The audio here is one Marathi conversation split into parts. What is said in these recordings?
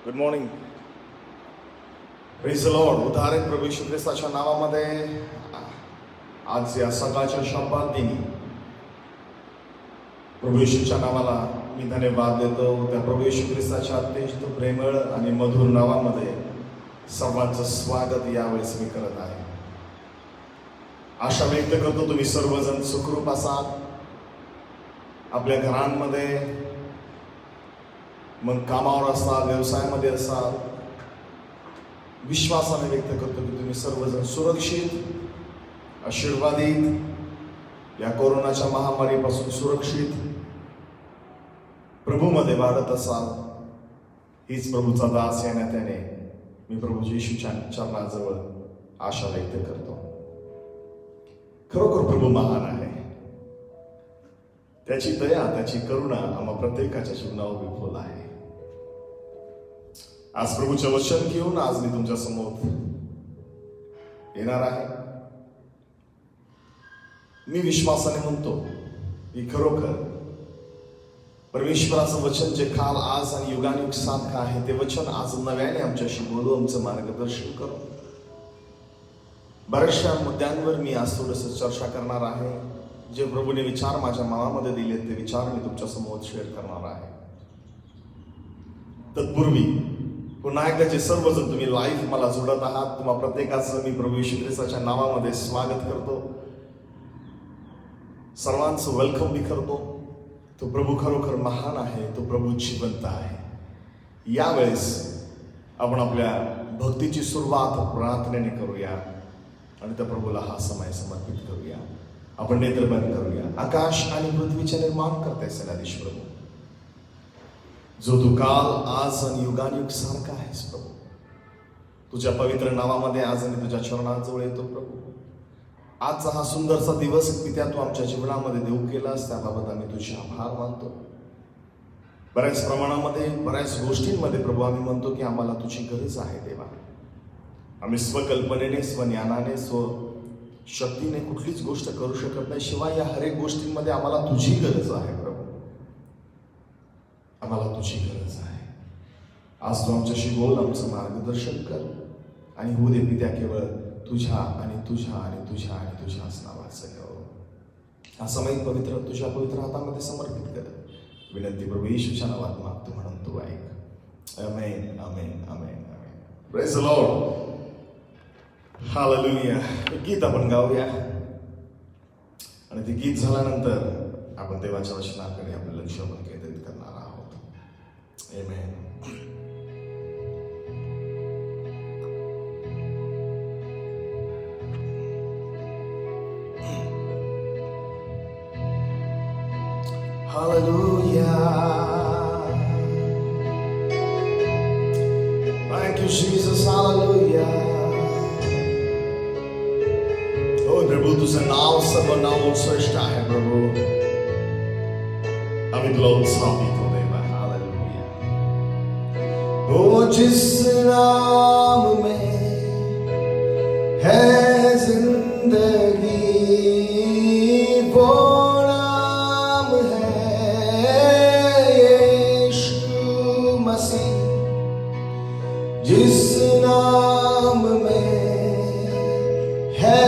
Good morning. Praise the Lord. उदाहरण प्रभू येशू ख्रिस्ताच्या नावामध्ये आज या सकाळच्या शब्दात दिनी प्रभू येशूच्या नावाला मी धन्यवाद देतो. त्या प्रभू येशू ख्रिस्ताच्या अत्यंत प्रेमळ आणि मधुर नावामध्ये सर्वांचं स्वागत यावेळेस मी करत आहे. आशा व्यक्त करतो तुम्ही सर्वजण सुखरूप असाल आपल्या घरांमध्ये, मग कामावर असाल, व्यवसायामध्ये असाल. विश्वासाने व्यक्त करतो की तुम्ही सर्वजण सुरक्षित, आशीर्वादित, या कोरोनाच्या महामारीपासून सुरक्षित प्रभूमध्ये वाढत असाल. हीच प्रभूचा दास या नात्याने मी प्रभू येशूच्या चरणाजवळ आशा व्यक्त करतो. खरोखर प्रभू महान आहे. त्याची दया, त्याची करुणा आम्हा प्रत्येकाच्या जीवनावर विफुल आहे. आज प्रभूचे वचन घेऊन आज मी तुमच्या समोर येणार आहे. मी विश्वासाने म्हणतो की खरोखर परमेश्वराचं वचन जे काल, आज आणि युगानुयुग सारखं आहे, ते वचन आज नव्याने आमच्याशी बोलू, आमचं मार्गदर्शन करू. बऱ्याचशा मुद्द्यांवर मी आज थोडंसं चर्चा करणार आहे. जे प्रभूने विचार माझ्या मनामध्ये दिले ते विचार मी तुमच्या समोर शेअर करणार आहे. तत्पूर्वी पुन्हा एकदा जे सर्वजण तुम्ही लाईव्ह मला जोडत आहात, तुम्हा प्रत्येकाचं मी प्रभू येशू ख्रिस्ताच्या नावामध्ये स्वागत करतो. सर्वांचं वेलकम मी करतो. तो प्रभू खरोखर महान आहे. तो प्रभू जिवंत आहे. यावेळेस आपण आपल्या भक्तीची सुरुवात प्रार्थनेने करूया आणि त्या प्रभूला हा समय समर्पित करूया. आपण नेत्र बंद करूया. आकाश आणि पृथ्वीचे निर्माण करते सेनाधीश प्रभू, जो तू काल, आज आणि युगानुयुग सारखा आहेस प्रभू, तुझ्या पवित्र नावामध्ये आज आणि तुझ्या चरणाजवळ येतो प्रभू. आजचा हा सुंदरसा दिवस पित्या तू आमच्या जीवनामध्ये देऊ केलास, त्याबाबत आम्ही तुझे आभार मानतो. बऱ्याच प्रमाणामध्ये, बऱ्याच गोष्टींमध्ये प्रभू आम्ही म्हणतो की आम्हाला तुझी गरज आहे देवा. आम्ही स्वकल्पनेने, स्वज्ञानाने, शक्तीने कुठलीच गोष्ट करू शकत नाही. शिवाय या हर एक गोष्टींमध्ये आम्हाला तुझी गरज आहे प्रभू. आम्हाला तुझी गरज आहे. आज तू आमच्याशी बोल, आमचं मार्गदर्शन कर आणि होऊ दे पित्या केवळ तुझ्या आणि तुझ्या आणि तुझ्या आणि तुझ्याच नावाचं करो. हा समय पवित्र तुझ्या पवित्र हातामध्ये समर्पित कर. विनंती प्रभू येशूच्या नावात मागतो म्हणून तू ऐक. आमेन, आमेन, आमेन, amen. Praise the Lord. Hallelujah. गीत आपण गाऊया आणि ते गीत झाल्यानंतर आपण देवाच्या वचनाकडे आपलं लक्ष आपण केंद्रित करणार आहोत. आमेन. Hallelujah. Thank you, Jesus. Hallelujah. हो प्रभू, तुझं नाव सर्व नाव श्रेष्ठ आहे प्रभू. आम्ही तुला उत्साह देतो देवा. हालेलुया. हो, जिस नाम में है जिंदगी, वो नाम है यीशु मसीह. जिस नाम में है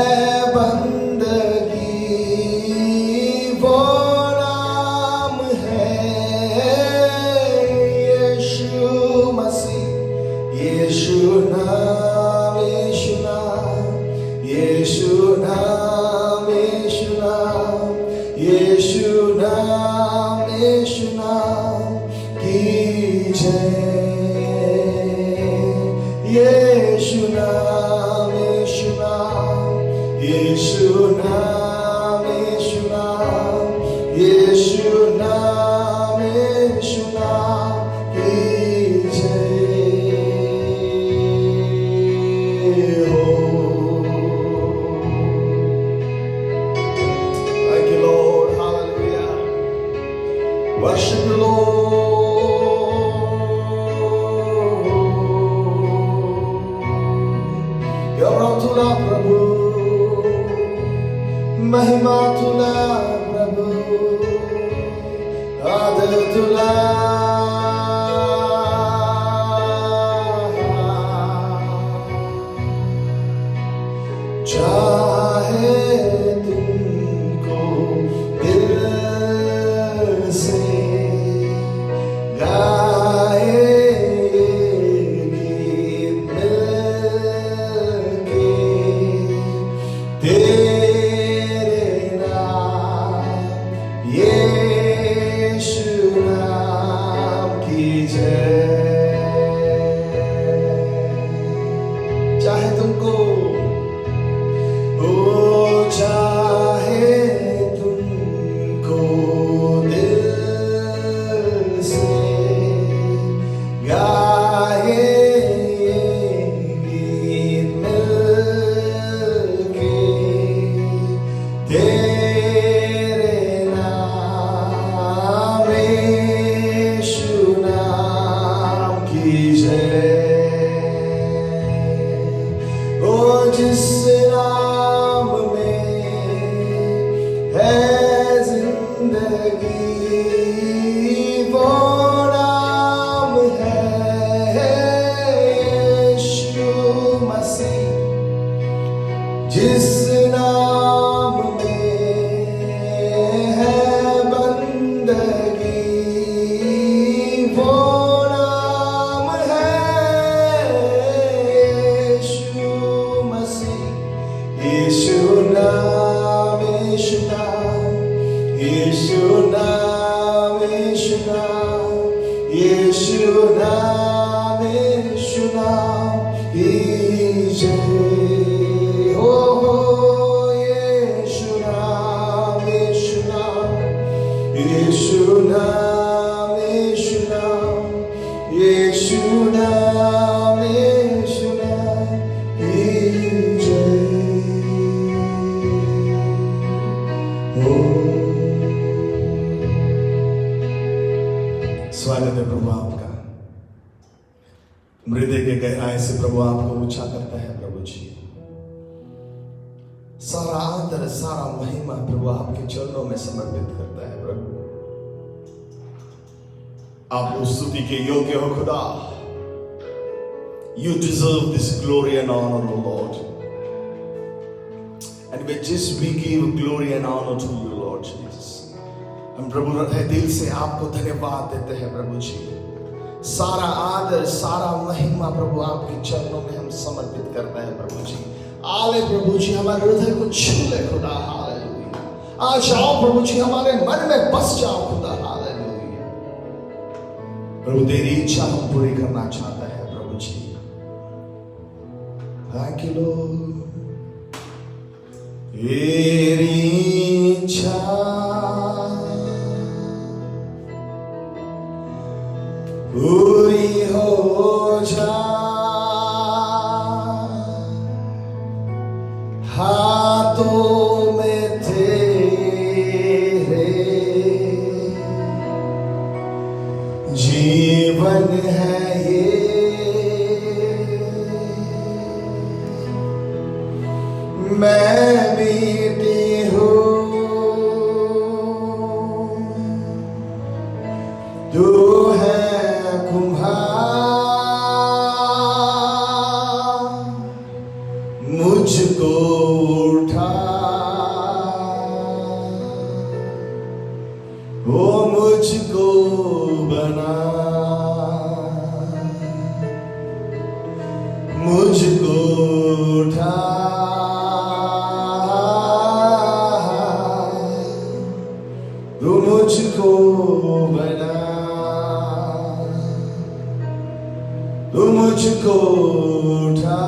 महिमा तुला प्रभु, आदर तुला यीशु नाम की जय। हो यीशु नाम यीशु नाम यीशु नाम यीशु नाम यीशु नाम की जय। स्वागत है प्रभु आपका। हृदय के गहराई से प्रभु आपको ऊंचा करता है प्रभु जी। सारा आदर सारा महिमा प्रभु आपके चरणों में समर्पित करता है प्रभु। आप उस स्तुति के योग्य हो खुदा। You deserve this glory and honor, O Lord. And we give glory and honor to you, Lord Jesus. हम प्रभु हृदय दिल से आपको धन्यवाद देते हैं प्रभु जी। सारा आदर सारा महिमा प्रभु आपके चरणों में हम समर्पित करते हैं प्रभु जी। आले प्रभु जी हमारे हृदय को छू ले खुदा। हालेलुया। आ जाओ प्रभु जी हमारे मन में बस जाओ खुदा। हालेलुया। प्रभु तेरी इच्छा हम पूरी करना चाहता है प्रभु जी। Thank you Lord. तेरी इच्छा पूरी हो जा, हाथों में तेरे जीवन है ये। मैं मिट्टी हूँ तू है मुझको उठा, वो मुझको बना, मुझको उठा, वो मुझको बना, तू मुझको उठा,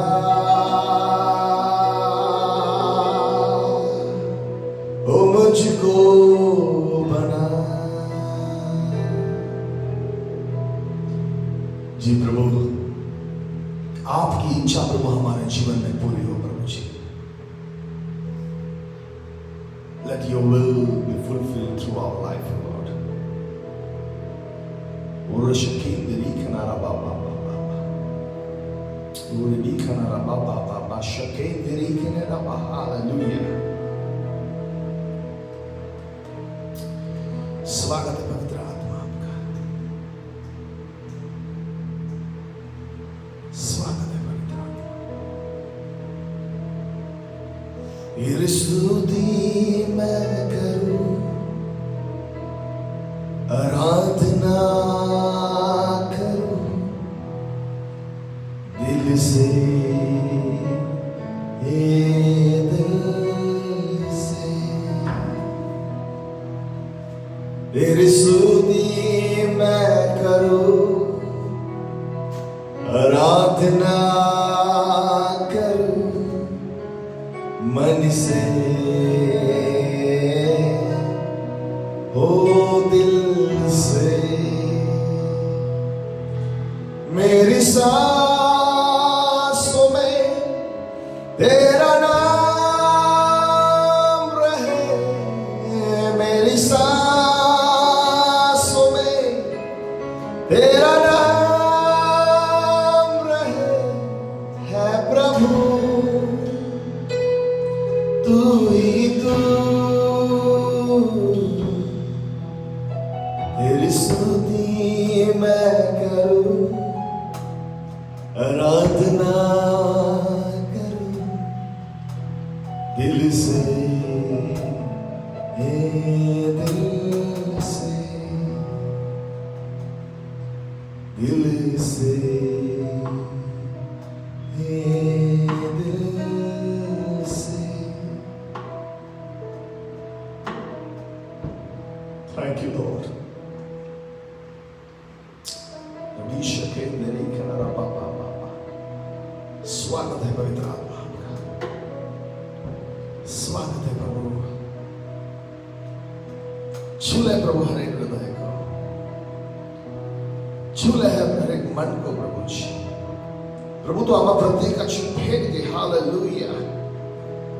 ओ मुझको बना। जी प्रभु आपकी इच्छा प्रभु हमारे जीवन में पूरी हो प्रभु जी। Let your will be fulfilled through our life, Lord. Urashakindri kanara baba baba, uri kanara baba baba, shakindri kanara baba. Hallelujah. स्वागत है पवित्र आत्मा आपका। स्वागत है पवित्र आत्मा। तेरी स्तुति मैं करूं, आराधना करूं दिल से, तेरी स्तुति मैं करूं, आराधना करूं मन से, हो दिल से। मेरी सांसों में तेरा नाम रहे, मेरी तेरा नाम रहे है प्रभु, तू ही तू। तेरी स्तुति मैं करूं, आराधना करूं दिल से, दिल से, दिल से, दिल से। Thank you, Lord. स्वागत है पवित्र आत्मा आपका, स्वागत है प्रभु। छूले प्रभु हर एक हृदय को, छूले है हर एक मन को प्रभु जी। प्रभु तो आम्हा प्रत्येकाची भेट घे। हालेलुया।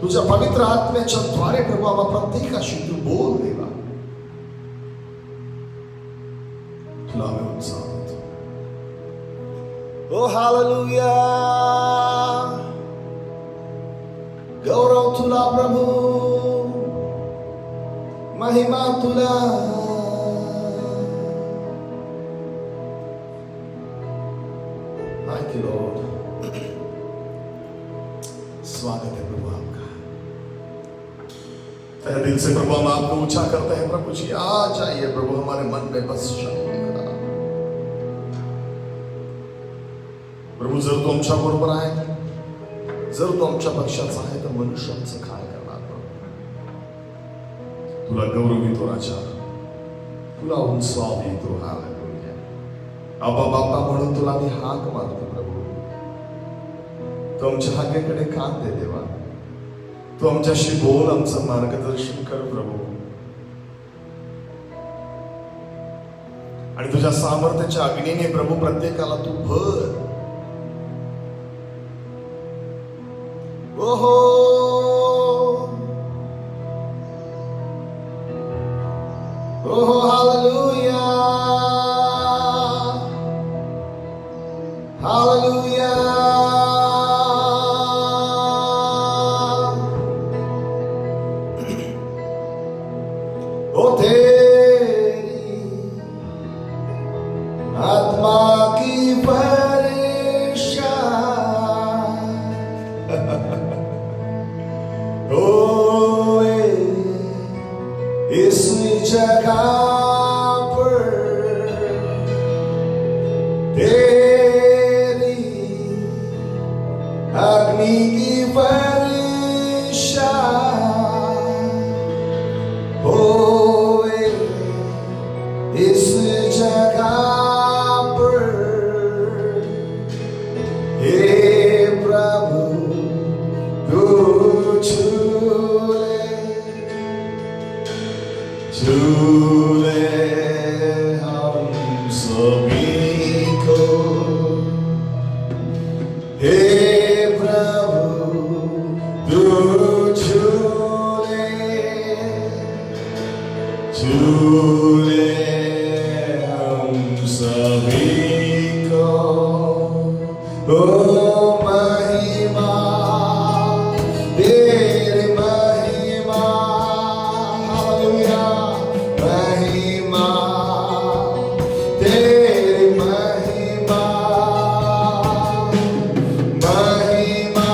तुझ्या पवित्र आत्म्याच्या द्वारे प्रभु आम्हा प्रत्येकाशी तू बोल देवा। तुला आम्ही उत्साह देतो। ओ हालेलुया। गौरव तुला प्रभु, महिमा तुला। Thank you Lord. स्वागत है प्रभु आपका। तहे दिल से प्रभु हम आपको ऊंचा करते हैं प्रभु जी। आ जाइए प्रभु हमारे मन में बस जाइए प्रभु। जर तो आमच्या बरोबर आहे, जर तो आमच्या पक्षाचा आहे तर मनुष्यांचं काय करणार प्रभु। तुला गौरवितो राजा, तुला उंचावितो। हालेलुया। आबा बापा म्हणून तुला मी हाक मारतो प्रभू। तू आमच्या हाकेकडे कान दे देवा। तू आमच्याशी बोल, आमचं मार्गदर्शन कर प्रभू। आणि तुझ्या सामर्थ्याच्या अग्नीने प्रभू प्रत्येकाला तू भर। ओहो ओहो हालेलुया हालेलुया। ओ तेरी आत्मा की इस जगह पर तेरी अग्नि की वर्षा होए। इस जगह पर हे प्रभु तू झूले हम सभी को। हे प्रभु तू झूले झूले हम सभी को। ओ महिमा तेरी महिमा। हालेलुया। महिमा तेरी महिमा, महिमा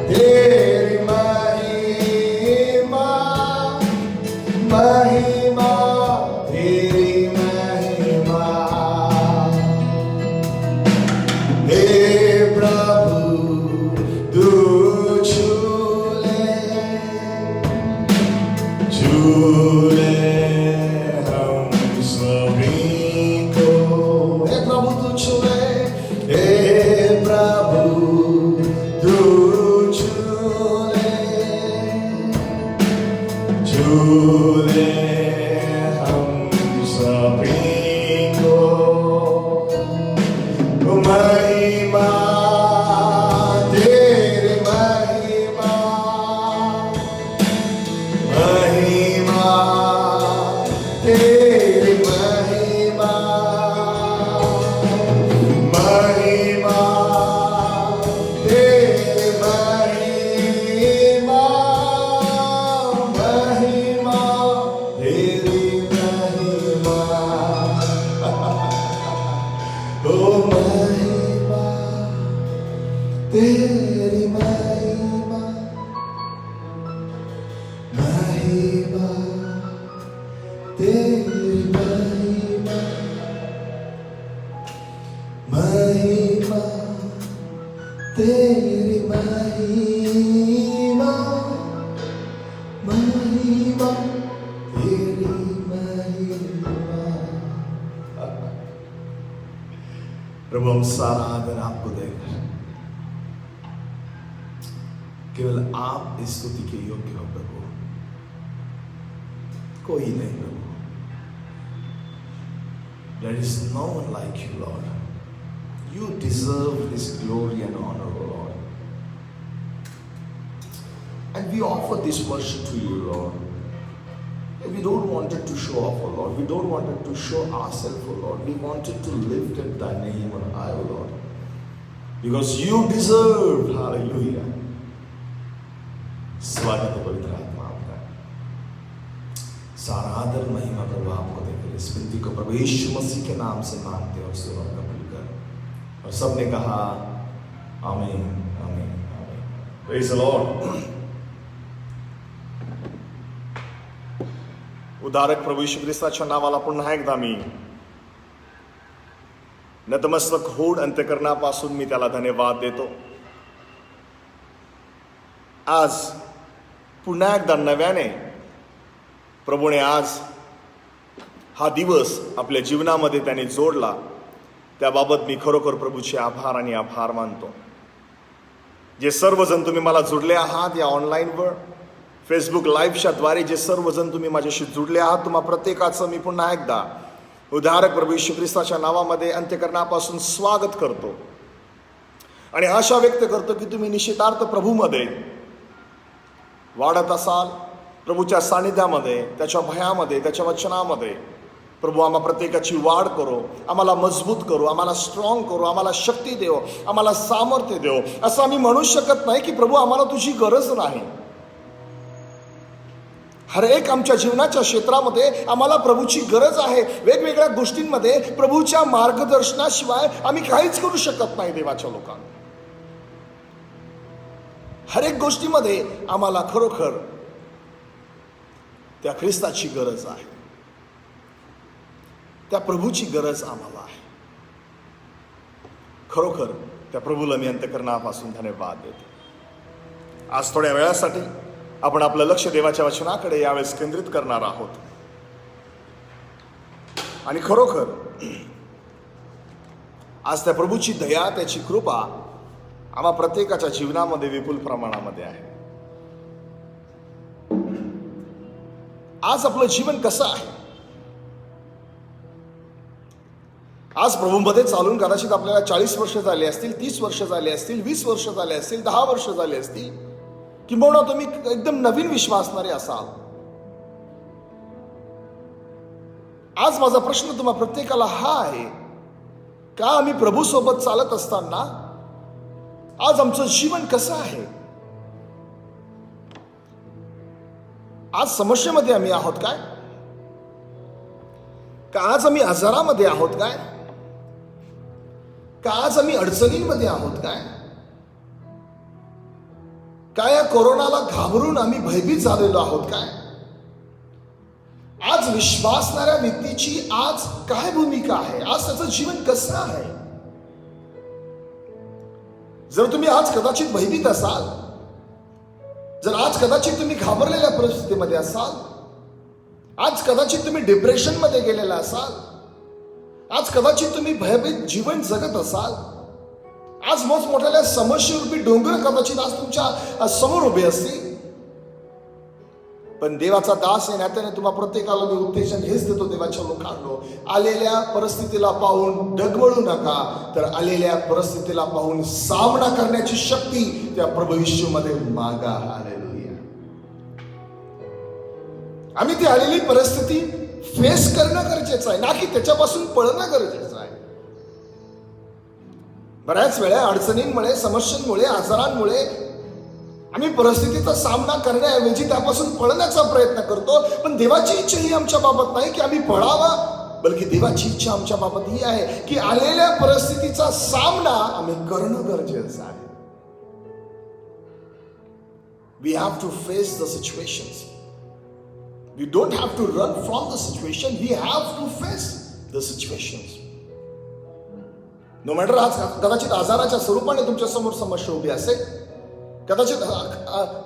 तेरी महिमा, महिमा तेरी महिमा। हे प्रभु तू झूले झूले हम सभी को। हे प्रभु तू झूले, हे प्रभु तू झूले झूले हम सभी को। महिमा तेरी महिमा, महिमा तेरी महिमा, महिमा तेरी महिमा, महिमा तेरी महिमा। ओ महिमा तेरी महिमा, महिमा तेरी महिमा, महिमा तेरी महिमा, महिमा तेरी महिमा। प्रभु हम सारा आदर आपको देकर केवल आप इस स्तुति के योग्य हो प्रभु, कोई नहीं प्रभु। There is no one like you, Lord. You deserve this glory and honor, O Lord. And we offer this worship to you, Lord. We don't want it to show off, O Lord. We don't want it to show ourselves, O Lord. We wanted to lift up thy name on high, O Lord. Because you deserve, hallelujah. स्वागत है पवित्र आत्मा आपका। सारा आदर महिमा प्रभु आपको देकर इस विनती को प्रभु यीशु मसीह के नाम से मांगते और सुनो कबूल कर। और सबने कहा amen amen amen. Praise the Lord. उद्धारक प्रभू यीशु ख्रिस्ताच्या नावाला पुन्हा एकदा मी नतमस्तक होऊन अंत्यकरणापासून मी त्याला धन्यवाद देतो। आज पुन्हा एकदा नव्याने प्रभूने आज हा दिवस आपल्या जीवनामध्ये त्याने जोडला, त्याबाबत मी खरोखर प्रभूचे आभार आणि आभार मानतो। जे सर्वजण तुम्ही मला जुडले आहात या ऑनलाईनवर फेसबुक लाईव्हच्या द्वारे, जे सर्वजण तुम्ही माझ्याशी जुडले आहात, तुम्हा प्रत्येकाचं मी पुन्हा एकदा उद्धारक प्रभू येशू ख्रिस्ताच्या नावामध्ये अंत्यकरणापासून स्वागत करतो आणि आशा व्यक्त करतो की तुम्ही निश्चितार्थ प्रभूमध्ये वाढत असाल, प्रभूच्या सानिध्यामध्ये, त्याच्या भयामध्ये, त्याच्या वचनामध्ये। प्रभू आम्हा प्रत्येकाची वाढ करो, आम्हाला मजबूत करो, आम्हाला स्ट्रॉंग करो, आम्हाला शक्ती देव, आम्हाला सामर्थ्य देव। असं आम्ही म्हणू शकत नाही की प्रभू आम्हाला तुझी गरज नाही। हर एक आमच्या जीवनाच्या क्षेत्रामध्ये आम्हाला प्रभूची गरज आहे। वेगवेगळ्या गोष्टींमध्ये प्रभूच्या मार्गदर्शनाशिवाय आम्ही काहीच करू शकत नाही देवाच्या लोकांना। हर एक गोष्टीमध्ये आम्हाला खरोखर त्या ख्रिस्ताची गरज आहे, त्या प्रभूची गरज आम्हाला आहे। खरोखर त्या प्रभूला मी अंतःकरणापासून धन्यवाद देतो। आज थोड्या वेळासाठी आपण आपलं लक्ष देवाच्या वचनाकडे यावेळेस केंद्रित करणार आहोत आणि खरोखर आज त्या प्रभूची दया, त्याची कृपा आम्हा प्रत्येकाच्या जीवनामध्ये विपुल प्रमाणामध्ये आहे। आज आपलं जीवन कसं आहे? आज प्रभूमध्ये चालून कदाचित आपल्याला 40 वर्ष झाले असतील, 30 वर्ष झाले असतील, 20 वर्ष झाले असतील, 10 वर्ष झाले असतील, किंबहुना तुम्ही एकदम नवीन विश्वासणारे असाल। आज माझा प्रश्न तुम्हा प्रत्येकाला हा आहे, का आम्ही प्रभू सोबत चालत असताना आज आमचं जीवन कसं आहे? आज समस्येमध्ये आम्ही आहोत काय? का आज आम्ही आजारामध्ये आहोत काय? का आज आम्ही अडचणींमध्ये आहोत काय? का या कोरोनाला घाबरून आम्ही भयभीत झालेलो आहोत काय? आज विश्वासणाऱ्या व्यक्तीची आज काय भूमिका आहे? आज त्याचं जीवन कसं आहे? जर तुम्ही आज कदाचित भयभीत असाल, जर आज कदाचित तुम्ही घाबरलेल्या परिस्थितीमध्ये असाल, आज कदाचित तुम्ही डिप्रेशन मध्ये गेलेला असाल, आज कदाचित तुम्ही भयभीत जीवन जगत असाल, आज मोठमोठ्या समस्येरूपी डोंगर कदाचित आज तुमच्या समोर उभे असतील, पण देवाचा दास आहे नात्याने तुम्हा प्रत्येकाला मी उत्तेजन हेच देतो, देवाच्या लोकांनो, आलेल्या परिस्थितीला पाहून डगमळू नका, तर आलेल्या परिस्थितीला पाहून सामना करण्याची शक्ती त्या प्रभू येशूमध्ये मागा। हालेलुया। आम्ही ती आलेली परिस्थिती फेस करणं गरजेचं आहे, ना की त्याच्यापासून पळणं गरजेचं आहे। बऱ्याच वेळा अडचणींमुळे, समस्यांमुळे, आजारांमुळे आम्ही परिस्थितीचा सामना करण्याऐवजी त्यापासून पळण्याचा प्रयत्न करतो, पण देवाची इच्छा ही आमच्या बाबत नाही की आम्ही पळावा, बल्कि देवाची इच्छा आमच्या बाबत ही आहे की आलेल्या परिस्थितीचा सामना आम्ही करणं गरजेचं आहे। We have to face the situations. We don't have to run from the situation. We have to face the situations. No matter आज कदाचित आजाराच्या स्वरूपाने तुमच्या समोर समस्या उभी असेल, कदाचित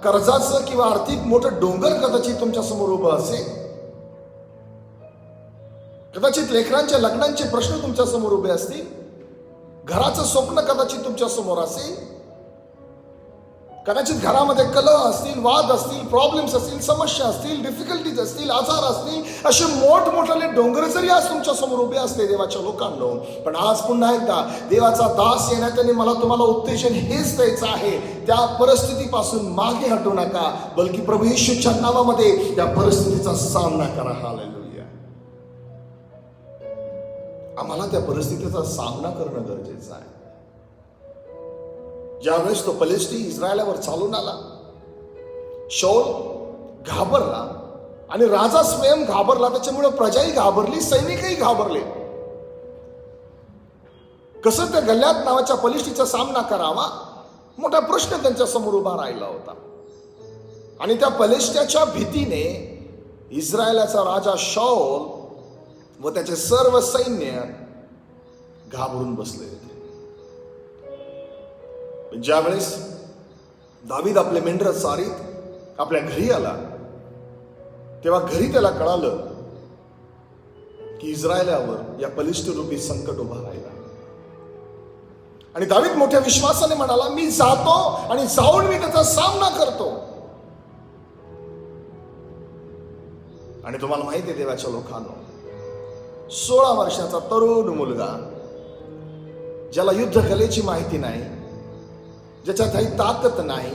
कर्जाचं किंवा आर्थिक मोठं डोंगर कदाचित तुमच्या समोर उभं असेल, कदाचित लेकरांच्या लग्नांचे प्रश्न तुमच्या समोर उभे असतील, घराचं स्वप्न कदाचित तुमच्या समोर असेल. कदाचित घरामध्ये कलह असतील, वाद असतील, प्रॉब्लेम्स असतील, समस्या असतील, डिफिकल्टीज असतील, आजार असतील, असे मोठमोठाले डोंगर जरी आज तुमच्या समोर उभे असले देवाच्या लोकांनो, पण आज पुन्हा एकदा देवाचा दास येण्याने मला तुम्हाला उत्तेजन हेच द्यायचं आहे. त्या परिस्थितीपासून मागे हटू नका, बल्कि प्रभू येशूच्या नावामध्ये त्या परिस्थितीचा सामना करा. हालेलुया. आम्हाला त्या परिस्थितीचा सामना करणं गरजेचं आहे. ज्यावेळेस तो पलिष्टी इस्रायलावर चालून आला, शौल घाबरला आणि राजा स्वयं घाबरला. त्याच्यामुळे प्रजाही घाबरली, सैनिकही घाबरले. कसं त्या गल्ल्यात नावाच्या पलिष्टीचा सामना करावा, मोठा प्रश्न त्यांच्या समोर उभा राहिला होता. आणि त्या पलिष्ट्याच्या भीतीने इस्रायलाचा राजा शौल व त्याचे सर्व सैन्य घाबरून बसले होते. ज्यावेळेस दावीद आपले मेंढर चारीत आपल्या घरी आला, तेव्हा घरी त्याला कळालं की इस्रायलावर या बलिष्ठ रूपी संकट उभा राहिला. आणि दावीद मोठ्या विश्वासाने म्हणाला, मी जातो आणि जाऊन मी त्याचा सामना करतो. आणि तुम्हाला माहिती आहे देवाच्या लोकांनो, 16 वर्षाचा तरुण मुलगा, ज्याला युद्धकलेची माहिती नाही, ज्याच्यात काही ताकद नाही,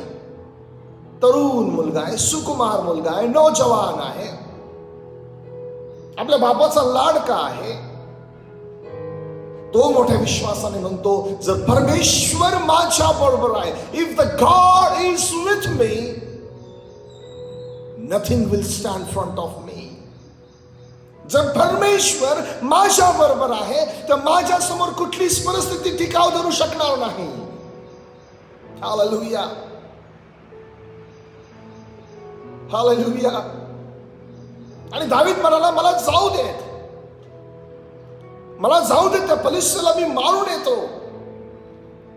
तरुण मुलगा आहे, सुकुमार मुलगा आहे, नौजवान आहे, आपल्या बापाचा लाडका आहे, तो मोठ्या विश्वासाने म्हणतो, जर परमेश्वर माझ्या बरोबर आहे, if the God is with me, nothing will stand front of me. जर परमेश्वर माझ्या बरोबर आहे तर माझ्या समोर कुठलीच परिस्थिती टिकाव धरू शकणार नाही. Hallelujah, hallelujah. आणि दावीद म्हणाला, मला जाऊ देत, मला जाऊ देत, त्या पलिष्टीला मी मारून येतो.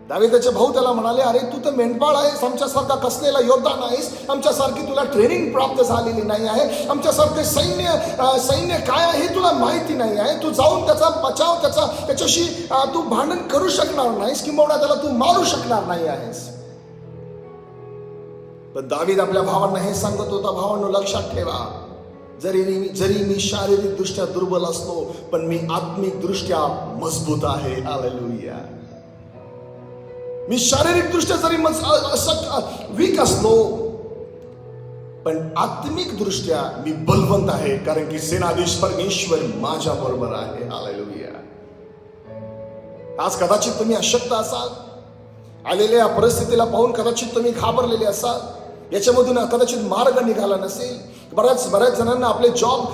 दावीदाचे भाऊ त्याला म्हणाले, अरे तू तर मेंढपाळ आहेस, आमच्यासारखा कसलेला योद्धा नाहीस, आमच्यासारखी तुला ट्रेनिंग प्राप्त झालेली नाही आहे, आमच्यासारखे सैन्य काय आहे हे तुला माहिती नाही आहे, तू जाऊन त्याचा बचाव त्याच्याशी तू भांडण करू शकणार नाहीस, किंवा त्याला तू मारू शकणार नाही आहेस. पण दावीद आपल्या भावांना हे सांगत होता, भावांनो लक्षात ठेवा, जरी मी शारीरिक दृष्ट्या दुर्बल असलो, पण मी आत्मिक दृष्ट्या मजबूत आहे. हालेलुया. मी शारीरिक दृष्ट्या जरी वीक असलो, पण आत्मिक दृष्ट्या मी बलवंत आहे, कारण की सेनाधीश परमेश्वर माझ्या बरोबर आहे. हालेलुया. आज कदाचित तुम्ही अशक्त असाल, आलेल्या परिस्थितीला पाहून कदाचित तुम्ही घाबरलेले असाल, याच्यामधून कदाचित मार्ग निघाला नसेल, बऱ्याच जणांना आपले जॉब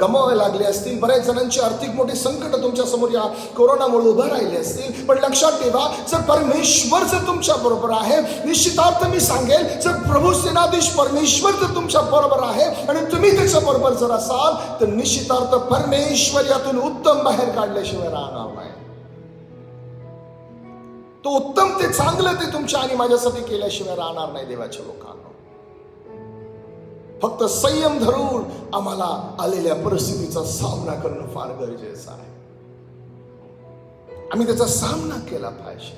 गमावे लागले असतील, बऱ्याच जणांची आर्थिक मोठी संकट तुमच्या समोर या कोरोनामुळे उभं राहिले असतील, पण लक्षात ठेवा, जर परमेश्वर जर तुमच्या बरोबर आहे, निश्चितार्थ मी सांगेल, जर प्रभू सेनाधीश परमेश्वर जर तुमच्या बरोबर आहे आणि तुम्ही त्याच्या बरोबर जर असाल, तर निश्चितार्थ परमेश्वर यातून उत्तम बाहेर काढल्याशिवाय राहणार नाही. तो उत्तम, ते चांगलं ते तुमच्या आणि माझ्यासाठी केल्याशिवाय राहणार नाही. देवाच्या लोकांना फक्त संयम धरून आम्हाला आलेल्या परिस्थितीचा सामना करणं फार गरजेचं आहे. आम्ही त्याचा सामना केला पाहिजे.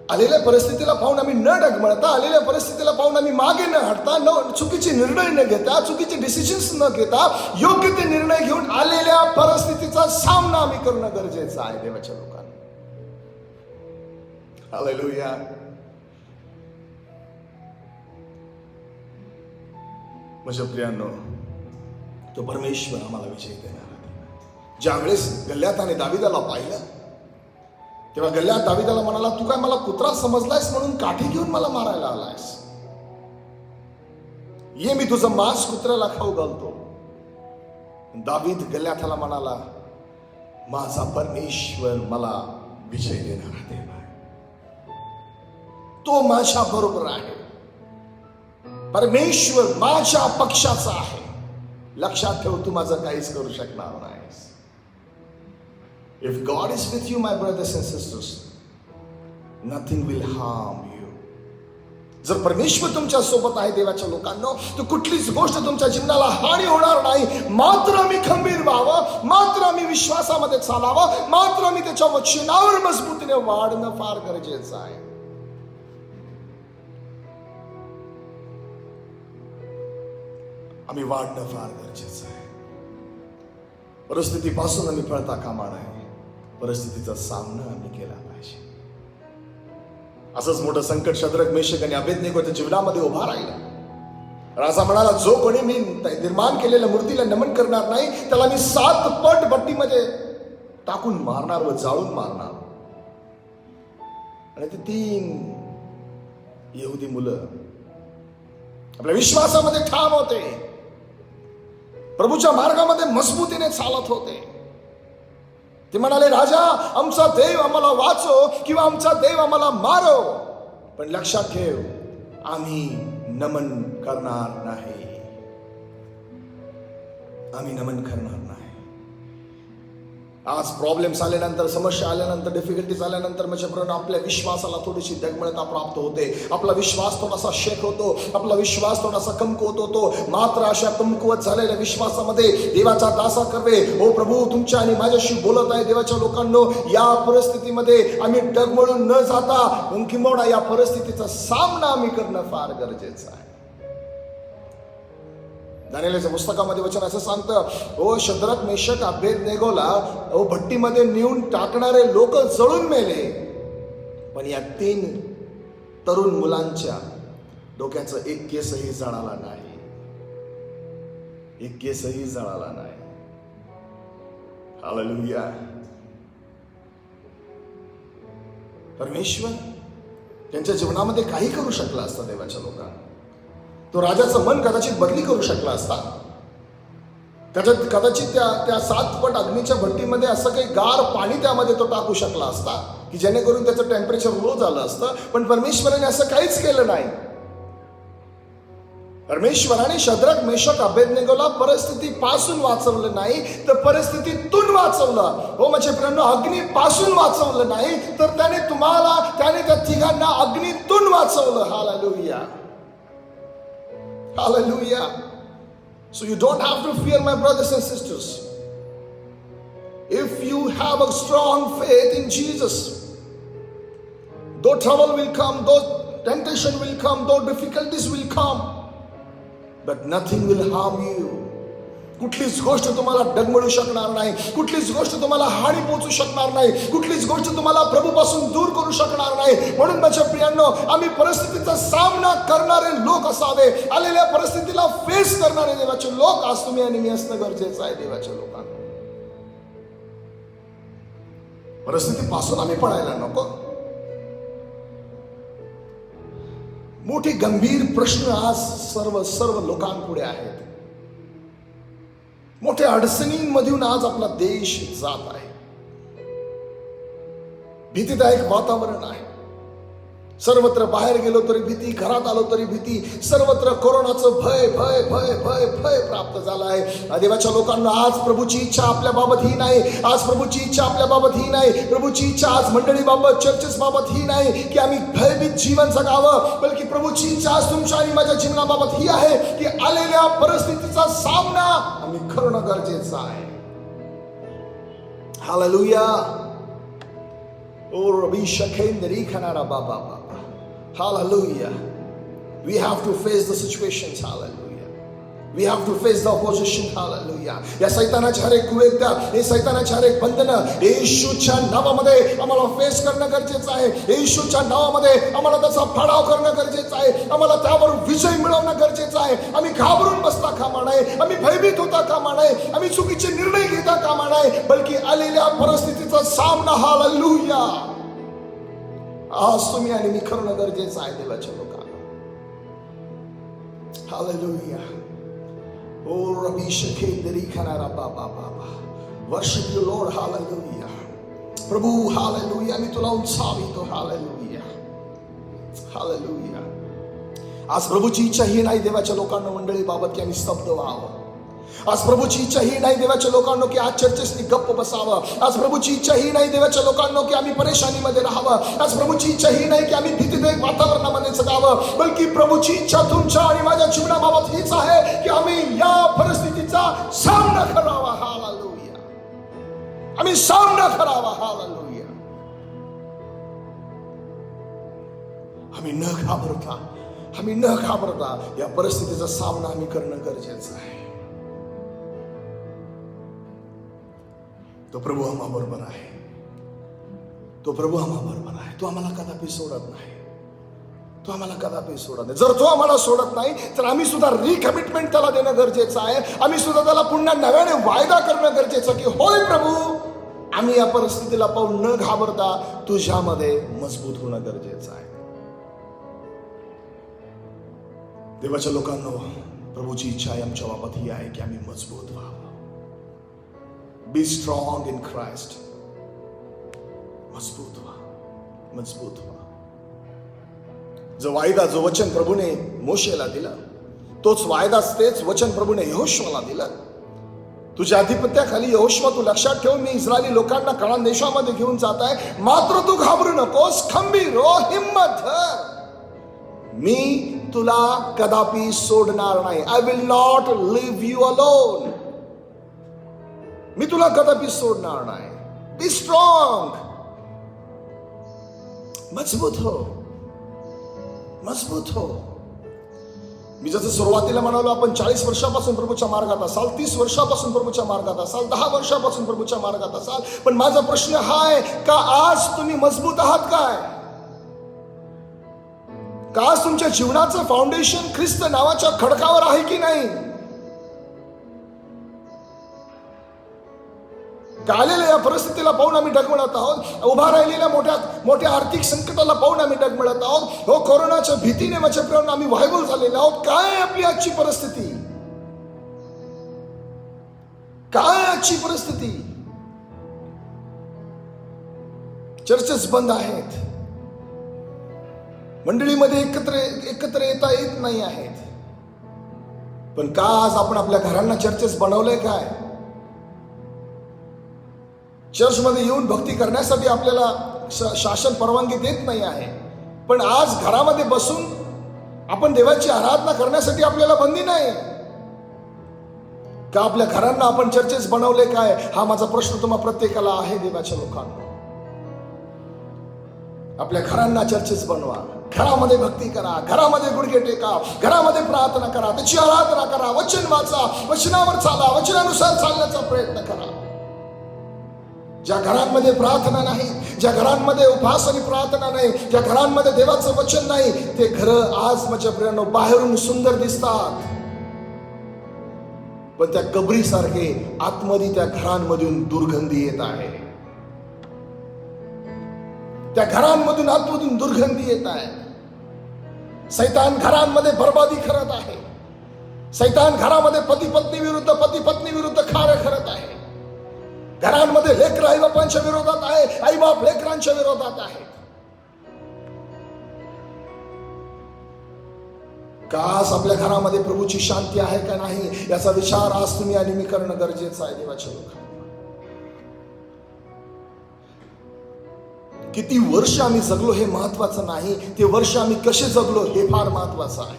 आलेल्या परिस्थितीला पाहून आम्ही न डगमळता, आलेल्या परिस्थितीला पाहून आम्ही मागे न हटता, चुकीचे निर्णय न घेता, चुकीचे डिसिजन्स न घेता, योग्य ते निर्णय घेऊन आलेल्या परिस्थितीचा सामना आम्ही करणं गरजेचं आहे. देवाच्या लोकांना हालेलुया. माझ्या प्रियांनो, तो परमेश्वर आम्हाला विजय देणार आहे. ज्यावेळेस गल्ल्याताने दाविदाला पाहिलं, तेव्हा गल्ल्यात दाविदाला म्हणाला, तू काय मला कुत्रा समजलायस म्हणून काठी घेऊन मला मारायला आलायस? ये मी तुझं मांस कुत्र्याला खाऊ घालतो. दावीद गल्ल्याताला म्हणाला, माझा परमेश्वर मला विजय देणारा देव आहे, तो माझ्या बरोबर आहे, परमेश्वर माझ्या पक्षाचा आहे. लक्षात ठेव, तू माझं काहीच करू शकणार नाहीस. If God is with you, my brothers and sisters, nothing will harm you. जर परमेश्वर तुमच्या सोबत आहे देवाच्या लोकांनो, तर कुठलीच गोष्ट तुमच्या जीवनाला हानी होणार नाही. मात्र आम्ही खंबीर व्हावं, मात्र आम्ही विश्वासामध्ये चालावं, मात्र आम्ही त्याच्या वचनावर मजबूतीने वाढणं फार गरजेचं आहे. आम्ही वाढणं फार गरजेचं आहे. परिस्थितीपासून आम्ही पळता कामा नये, परिस्थितीचा सामना आम्ही केला पाहिजे. असंच मोठं संकट शद्रक, मेशक आणि अबेदनेगोच्या जीवनामध्ये उभा राहिला. राजा म्हणाला, जो कोणी मी निर्माण केलेल्या मूर्तीला नमन करणार नाही, त्याला मी 7 पट भट्टीमध्ये टाकून मारणार व जाळून मारणार. आणि ते 3 यहुदी मुलं आपल्या विश्वासामध्ये ठाम होते, प्रभूच्या मार्गामध्ये मजबूतीने चालत होते. ते म्हणाले, राजा, आमचा देव आम्हाला वाचो किंवा आमचा देव आम्हाला मारो, पण लक्षात ठेव, आम्ही नमन करणार नाही. आम्ही नमन करणार नाही. आज प्रॉब्लेम्स आल्यानंतर, समस्या आल्यानंतर, डिफिकल्टीज आल्यानंतर माझ्यापर्यंत आपल्या विश्वासाला थोडीशी डगमळता प्राप्त होते. आपला विश्वास थोडासा शेक होतो, आपला विश्वास थोडासा कमकुवत होतो. मात्र अशा कमकुवत झालेल्या विश्वासामध्ये देवाचा दासा करवे, ओ प्रभू तुमच्या आणि माझ्याशी बोलत आहे देवाच्या लोकांनो. या परिस्थितीमध्ये आम्ही डगमळून न जाता किंबहुना या परिस्थितीचा सामना आम्ही करणं फार गरजेचं आहे. दानिएलच्या पुस्तकामध्ये वचन असं सांगतं, ओ शद्रक, मेशक, अबेदनेगोला भट्टीमध्ये नेऊन टाकणारे लोक जळून मेले, पण या 3 तरुण मुलांच्या डोक्याचं एक केसही जळाला नाही. एक केसही जळाला नाही. हालेलुया. परमेश्वर त्यांच्या जीवनामध्ये काही करू शकला असता देवाच्या लोकांना. तो राजाचं मन कदाचित बदली करू शकला असता. कदाचित त्या 7 पट अग्नीच्या भट्टीमध्ये असं काही गार पाणी त्यामध्ये तो टाकू शकला असता की जेणेकरून त्याचं टेम्परेचर लो झालं असतं. पण परमेश्वराने असं काहीच केलं नाही. परमेश्वराने शद्रक, मेशक, अबेदनेगोला परिस्थितीपासून वाचवलं नाही, तर परिस्थितीतून वाचवलं. हो माझे प्रियांनो, अग्नीपासून वाचवलं नाही, तर त्याने त्या तिघांना अग्नीतून वाचवलं. Hallelujah. Hallelujah. So you don't have to fear, my brothers and sisters. If you have a strong faith in Jesus, though trouble will come, though temptation will come, though difficulties will come, but nothing will harm you. कुठलीच गोष्ट तुम्हाला डगमळू शकणार नाही, कुठलीच गोष्ट तुम्हाला हानी पोहोचू शकणार नाही, कुठलीच गोष्ट तुम्हाला प्रभूपासून दूर करू शकणार नाही. म्हणून माझ्या प्रियांनो, आम्ही परिस्थितीचा सामना करणारे लोक असावे. आलेल्या परिस्थितीला फेस करणारे देवाचे लोक आज तुम्ही आणि मी असणं गरजेचं आहे. देवाच्या लोकांना परिस्थितीपासून आम्ही पळायला नको. मोठे गंभीर प्रश्न आज सर्व लोकांपुढे आहेत. मोठ्या अडचणींमधून आज आपला देश जात आहे. भीतीदायक वातावरण आहे. सर्वत्र बाहेर गेलो तरी भीती, घरात आलो तरी भीती. सर्वत्र कोरोनाचं भय भय भय भय भय प्राप्त झालं आहे. देवाच्या लोकांना आज प्रभूची इच्छा आपल्या बाबत ही नाही. आज प्रभूची इच्छा आपल्या बाबत ही नाही. प्रभूची इच्छा आज मंडळी बाबत, चर्चेस बाबत ही नाही की आम्ही भयभीत जीवन जगावं, बल्कि प्रभूची इच्छा आज तुमच्या आणि माझ्या जीवनाबाबत ही आहे की आलेल्या परिस्थितीचा सामना आम्ही करणं गरजेचं आहे. हालेलुया. ओ रबी शखेंदरी खनारा बाबा. Hallelujah. We have to face the situations. Hallelujah. We have to face the opposition. Hallelujah. या सैतानाच्या हर एक कुवेत्या, हे सैतानाच्या हर एक बंधनं येशूच्या नावामध्ये आम्हाला फेस करणं गरजेचं आहे. येशूच्या नावामध्ये आम्हाला त्याचा पाडाव करणं गरजेचं आहे. आम्हाला त्यावर विजय मिळवणं गरजेचं आहे. आम्ही घाबरून बसता कामा नये, आम्ही भयभीत होता कामा नये, आम्ही चुकीचे निर्णय घेता कामा नये, बल्कि आलेल्या परिस्थितीचा सामना हालेलुया आज तुम्ही आणि मी करणं गरजेचं आहे. देवाच्या लोकांना हालेलुया. ओ रबी शखेंदरी खनारा बाबा बाबा. Worship you Lord. हालेलुया. प्रभू हालेलुया, मी तुला उंचावितो. हालेलुया. हालेलुया. आज प्रभूची इच्छा ही नाही देवाच्या लोकांना मंडळी बाबत की आम्ही स्तब्ध व्हावं. आज प्रभूची इच्छा ही नाही देवाच्या लोकांनो की आज चर्चेसनी गप्प बसावं. आज प्रभूची इच्छा ही नाही देवाच्या लोकांनो की आम्ही परेशानीमध्ये राहावं. आज प्रभूची इच्छा ही नाही की आम्ही भीतीदायक वातावरणामध्ये जगावं. बल्कि प्रभूची इच्छा तुमच्या आणि माझ्या जीवनाबाबत हीच आहे की आम्ही या परिस्थितीचा सामना करावा. हालेलुया. आम्ही सामना करावा. हालेलुया. आम्ही न घाबरता या परिस्थितीचा सामना आम्ही करणं गरजेचं आहे. तो प्रभू आम्हाबरोबर आहे. तो प्रभू आम्हाबरोबर आहे. तो आम्हाला कदापि सोडत नाही. तो आम्हाला कदापि सोडत नाही. जर तो आम्हाला सोडत नाही तर आम्ही सुद्धा रिकमिटमेंट त्याला देणं गरजेचं आहे. आम्ही सुद्धा त्याला पुन्हा नव्याने वायदा करणं गरजेचं की होय प्रभू, आम्ही या परिस्थितीला पाहून न घाबरता तुझ्यामध्ये मजबूत होणं गरजेचं आहे. देवाच्या लोकांनो, प्रभूची इच्छा आहे आमच्या बाबत ही आहे की आम्ही मजबूत व्हावं. Be strong in Christ. मजबूत व्हा. जो वायदा, जो वचन प्रभूने मोशेला दिला, तोच वायदा, तेच वचन प्रभूने यहोशूला दिलं. तुझ्या अधिपत्याखाली यहोशू, तू लक्षात ठेव, मी इस्रायली लोकांना कनान देशामध्ये घेऊन जात आहे. मात्र तू घाबरू नकोस, खंबीर हो, हिम्मत धर. मी तुला कदापि सोडणार नाही. I will not leave you alone. मी तुला कदापि सोडणार नाही. Be strong. मजबूत हो. मी जसं सुरुवातीला म्हणालो, आपण 40 वर्षापासून प्रभूच्या मार्गात असाल, 30 वर्षापासून प्रभूच्या मार्गात असाल, 10 वर्षापासून प्रभूच्या मार्गात असाल, पण माझा प्रश्न हा आहे का आज तुम्ही मजबूत आहात काय? का आज तुमच्या जीवनाचं फाउंडेशन ख्रिस्त नावाच्या खडकावर आहे की नाही? का आलेल्या या परिस्थितीला पाहून आम्ही डगमळत आहोत? उभा राहिलेल्या मोठ्या आर्थिक संकटाला पाहून आम्ही डगमळत आहोत. हो, कोरोनाच्या भीतीने माझ्या प्रेरणा आम्ही व्हायबल झालेलो आहोत. काय आहे आपली आजची परिस्थिती? काय आजची परिस्थिती? चर्चेस बंद आहेत. मंडळीमध्ये एकत्र येता येत नाही आहेत. पण का आज आपण आपल्या घरांना चर्चेस बनवलंय काय? चर्चमध्ये येऊन भक्ती करण्यासाठी आपल्याला शासन परवानगी देत नाही आहे. पण आज घरामध्ये बसून आपण देवाची आराधना करण्यासाठी आपल्याला बंदी नाही. का आपल्या घरांना आपण चर्चेस बनवले काय? हा माझा प्रश्न तुम्हा प्रत्येकाला आहे. देवाच्या लोकांना, आपल्या घरांना चर्चेस बनवा. घरामध्ये भक्ती करा, घरामध्ये गुडघे टेका, घरामध्ये प्रार्थना करा, त्याची आराधना करा, वचन वाचा, वचनावर चाला, वचनानुसार चालण्याचा प्रयत्न करा. ज्या घरांमध्ये प्रार्थना नाही, ज्या घरांमध्ये उपवास आणि प्रार्थना नाही, ज्या घरांमध्ये देवाचं वचन नाही, ते घरं आज माझ्या प्रियांनो बाहेरून सुंदर दिसतात, पण त्या कबरीसारखे आतमध्ये त्या घरांमधून दुर्गंधी येत आहे. त्या घरांमधून आतमधून दुर्गंधी येत आहे. सैतान घरांमध्ये बर्बादी करत आहे. सैतान घरामध्ये पती पत्नी विरुद्ध कार्य करत आहे. घरांमध्ये लेकर आईबापांच्या विरोधात आहे, आईबाप लेकरांच्या विरोधात आहे. का आज आपल्या घरामध्ये प्रभूची शांती आहे का नाही याचा विचार आज तुम्ही आणि मी करणं गरजेचं आहे. देवाच्या लोकांना, किती वर्ष आम्ही जगलो हे महत्वाचं नाही, ते वर्ष आम्ही कसे जगलो हे फार महत्वाचं आहे.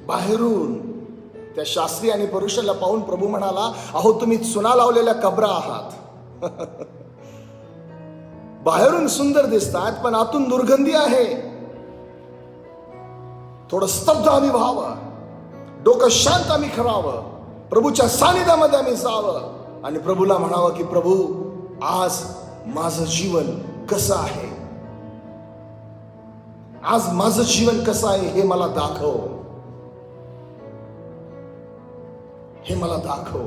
बाहेरून त्या शास्त्री आणि पुरुषाला पाहून प्रभू म्हणाला, अहो तुम्ही चुना लावलेल्या कबरा आहात. बाहेरून सुंदर दिसतात पण आतून दुर्गंधी आहे. थोडं स्तब्ध आम्ही व्हावं, डोकं शांत आम्ही करावं, प्रभूच्या सानिध्यामध्ये आम्ही जावं आणि प्रभूला म्हणावं की प्रभू, आज माझं जीवन कसं आहे, आज माझं जीवन कसं आहे हे मला दाखव, हे मला दाखव.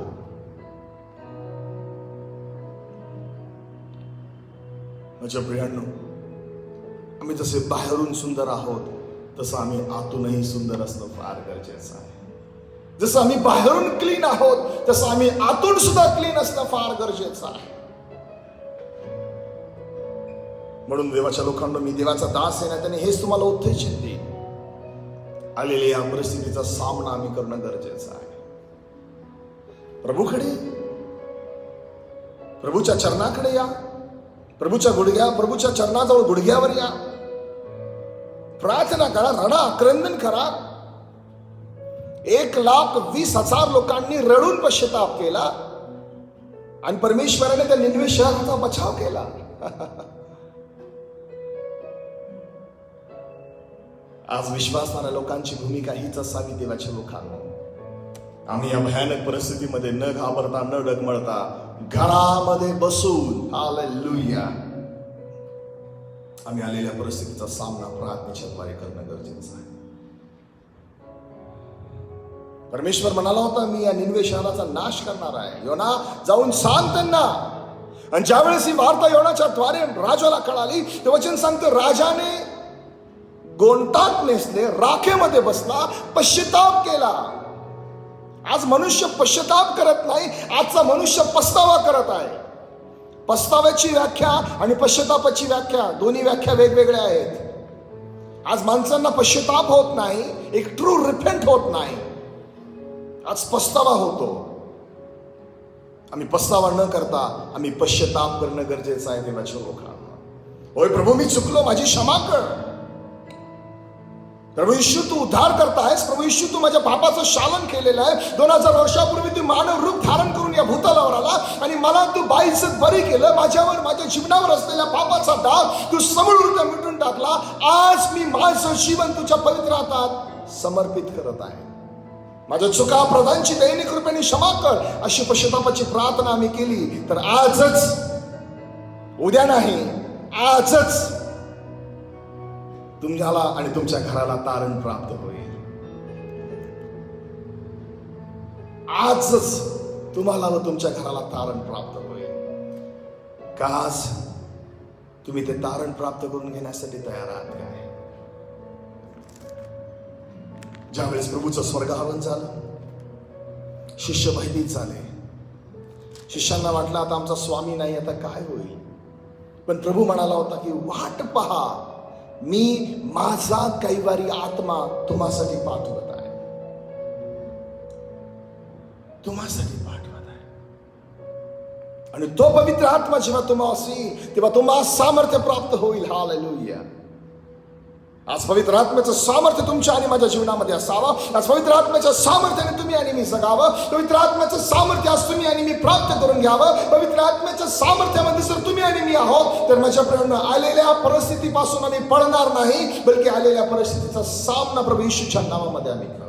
माझ्या प्रियांनो, आम्ही जसे बाहेरून सुंदर आहोत तसं आम्ही आतूनही सुंदर असणं फार गरजेचं आहे. जसं आम्ही बाहेरून क्लीन आहोत तसं आम्ही आतून सुद्धा क्लीन असणं फार गरजेचं आहे. म्हणून देवाच्या लोकांना, मी देवाचा दास आहे ना, त्याने हेच तुम्हाला उत्तेजित देईल. आलेल्या या परिस्थितीचा सामना आम्ही करणं गरजेचं आहे. प्रभूकडे, प्रभूच्या चरणाकडे या. प्रभूच्या चरणाजवळ गुडघ्यावर या. प्रार्थना करा, रडा, क्रंदन करा. 1,20,000 लोकांनी रडून पश्चाताप केला आणि परमेश्वराने त्या निनवे शहराचा बचाव केला. आज विश्वासणाऱ्या लोकांची भूमिका हीच असावी देवाच्या लोकांना. आम्ही या भयानक परिस्थितीमध्ये न घाबरता, न डगमळता, घरामध्ये बसून हालेलुया आम्ही आलेल्या परिस्थितीचा सामना प्रार्थनेच्या द्वारे करणं गरजेचं आहे. परमेश्वर म्हणाला होता, मी या निनवे शहराचा नाश करणार आहे. योना जाऊन सांग त्यांना. आणि ज्यावेळेस ही वार्ता योनाच्या द्वारे राजाला कळाली, ते वचन सांगतं, राजाने गोंटात नेसले, राखेमध्ये बसला, पश्चाताप केला. आज मनुष्य पश्चाताप करत नाही, आजचा मनुष्य पस्तावा करत आहे. पस्ताव्याची व्याख्या आणि पश्चातापाची व्याख्या, दोन्ही व्याख्या वेगवेगळ्या आहेत. आज माणसांना पश्चाताप होत नाही, एक ट्रू रिपेंट होत नाही. आज पस्तावा होतो. आम्ही पस्तावा न करता आम्ही पश्चाताप करणं गरजेचं आहे देवाच्या लोकांना. होय प्रभू, मी चुकलो, माझी क्षमा कर. प्रभू येशू, तू उद्धार करता आहेस. प्रभू येशू, तू माझ्या पापाचं शालन केलेलं आहे. 2000 वर्षापूर्वी तू मानव रूप धारण करून या भूतलावर आला आणि मला तू बाईचं बरी केलं. माझ्यावर, माझ्या जीवनावर असलेल्या पापाचा दाग तू समूळतः मिटून टाकला. आज मी माझं जीवन तुझ्या पवित्र हातात समर्पित करत आहे. माझ्या चुका प्रधानची दयनीय कृपेने क्षमा कर. अशी पश्चातापाची प्रार्थना आम्ही केली तर आजच, उद्या नाही, आजच तुम्हाला आणि तुमच्या घराला तारण प्राप्त होईल. आजच तुम्हाला व तुमच्या घराला तारण प्राप्त होईल. का आज तुम्ही ते तारण प्राप्त करून घेण्यासाठी तयार आहात काय? ज्यावेळेस प्रभूचं स्वर्गारोहण झालं, शिष्य भयभीत झाले. शिष्यांना वाटलं आता आमचा स्वामी नाही, आता काय होईल. पण प्रभू म्हणाला होता की वाट पहा, मी माझा कैवारी आत्मा तुम्हासाठी पाठवत आहे. तुम्हासाठी पाठवत आहे. आणि तो पवित्र आत्मा जेव्हा तुम्हाशी, तेव्हा तुम्हाला सामर्थ्य प्राप्त होईल. हालेलुया. आज पवित्र आत्म्याचं सामर्थ्य तुमच्या आणि माझ्या जीवनामध्ये असावं. आज पवित्र आत्म्याच्या सामर्थ्याने तुम्ही आणि मी जगावं. पवित्र आत्म्याचं सामर्थ्य आज तुम्ही आणि मी प्राप्त करून घ्यावं. पवित्र आत्म्याच्या सामर्थ्यामध्ये जर तुम्ही आणि मी आहोत तर माझ्या प्रियांनो, आलेल्या परिस्थितीपासून आम्ही पळणार नाही, बल्कि आलेल्या परिस्थितीचा सामना प्रभू येशूच्या नावामध्ये आम्ही करू.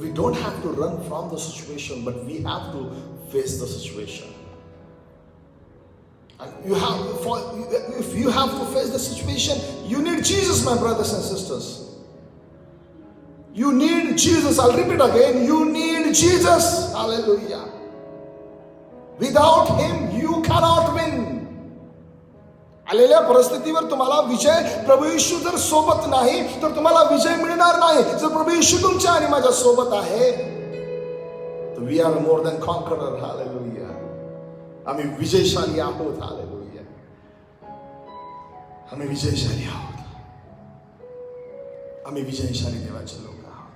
We don't have to run from the situation, but we have to face the situation. And if you have to face the situation, you need Jesus, my brothers and sisters. You need Jesus. I'll repeat again. You need Jesus. Hallelujah. Without Him, you cannot win. आलेल्या परिस्थितीवर तुम्हाला विजय, प्रभू येशू जर सोबत नाही तर तुम्हाला विजय मिळणार नाही. जर प्रभू येशू तुमच्या आणि माझ्या सोबत आहे तर we are more than conqueror. Hallelujah. आम्ही विजयशाली आहोत. हालेलुया. आम्ही विजयशाली आहोत. आम्ही विजयशाली देवाचे लोक आहोत.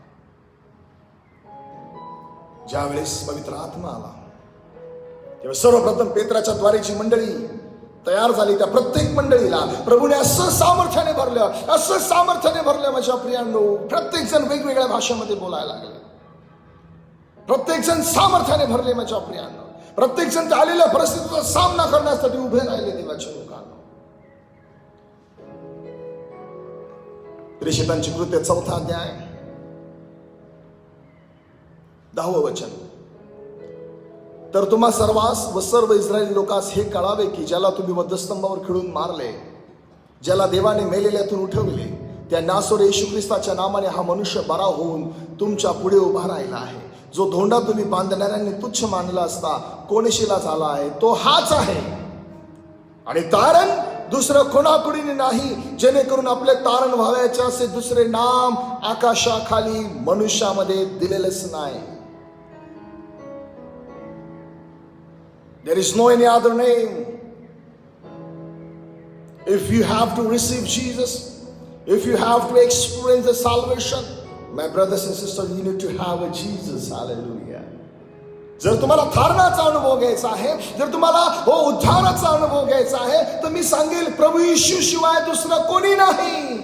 ज्या वेळेस पवित्र आत्मा आला तेव्हा सर्वप्रथम पेत्राच्या द्वारेची मंडळी तयार झाली. त्या प्रत्येक मंडळीला प्रभूने असं सामर्थ्याने भरलं माझ्या प्रियांनो. प्रत्येक जण वेगवेगळ्या भाषेमध्ये बोलायला लागले. प्रत्येक जण सामर्थ्याने भरले माझ्या प्रियांनो. प्रत्येक जण त्या आलेल्या परिस्थितीचा सामना करण्यासाठी उभे राहिले देवाच्या लोकांना. प्रेषितांची कृत्य 4 अध्याय 10 वचन. तर तुम्हा सर्वांस व सर्व इस्रायली लोकांस हे कळावे की ज्याला तुम्ही वधस्तंभावर खिळून मारले, ज्याला देवाने मेलेल्यातून उठवले, त्या नासोर येशू ख्रिस्ताच्या नामाने हा मनुष्य बरा होऊन तुमच्या पुढे उभा राहिला आहे. जो धोंडा तुम्ही बांधणाऱ्यांनी तुच्छ मानला असता कोणीशीला झाला आहे तो हाच आहे. आणि तारण दुसरं कोणाकडून नाही, जेणेकरून आपले तारण व्हावयाचे असे दुसरे नाम आकाशाखाली मनुष्यामध्ये दिलेलेच नाही. There is no any other name. If you have to receive Jesus, If you have to experience the salvation, my brothers and sisters, you need to have a Jesus. Hallelujah. जर तुम्हाला थारणाचा अनुभव घ्यायचा आहे, जर तुम्हाला उद्धाराचा अनुभव घ्यायचा आहे, तर मी सांगेल प्रभू येशू शिवाय दुसरं कोणी नाही.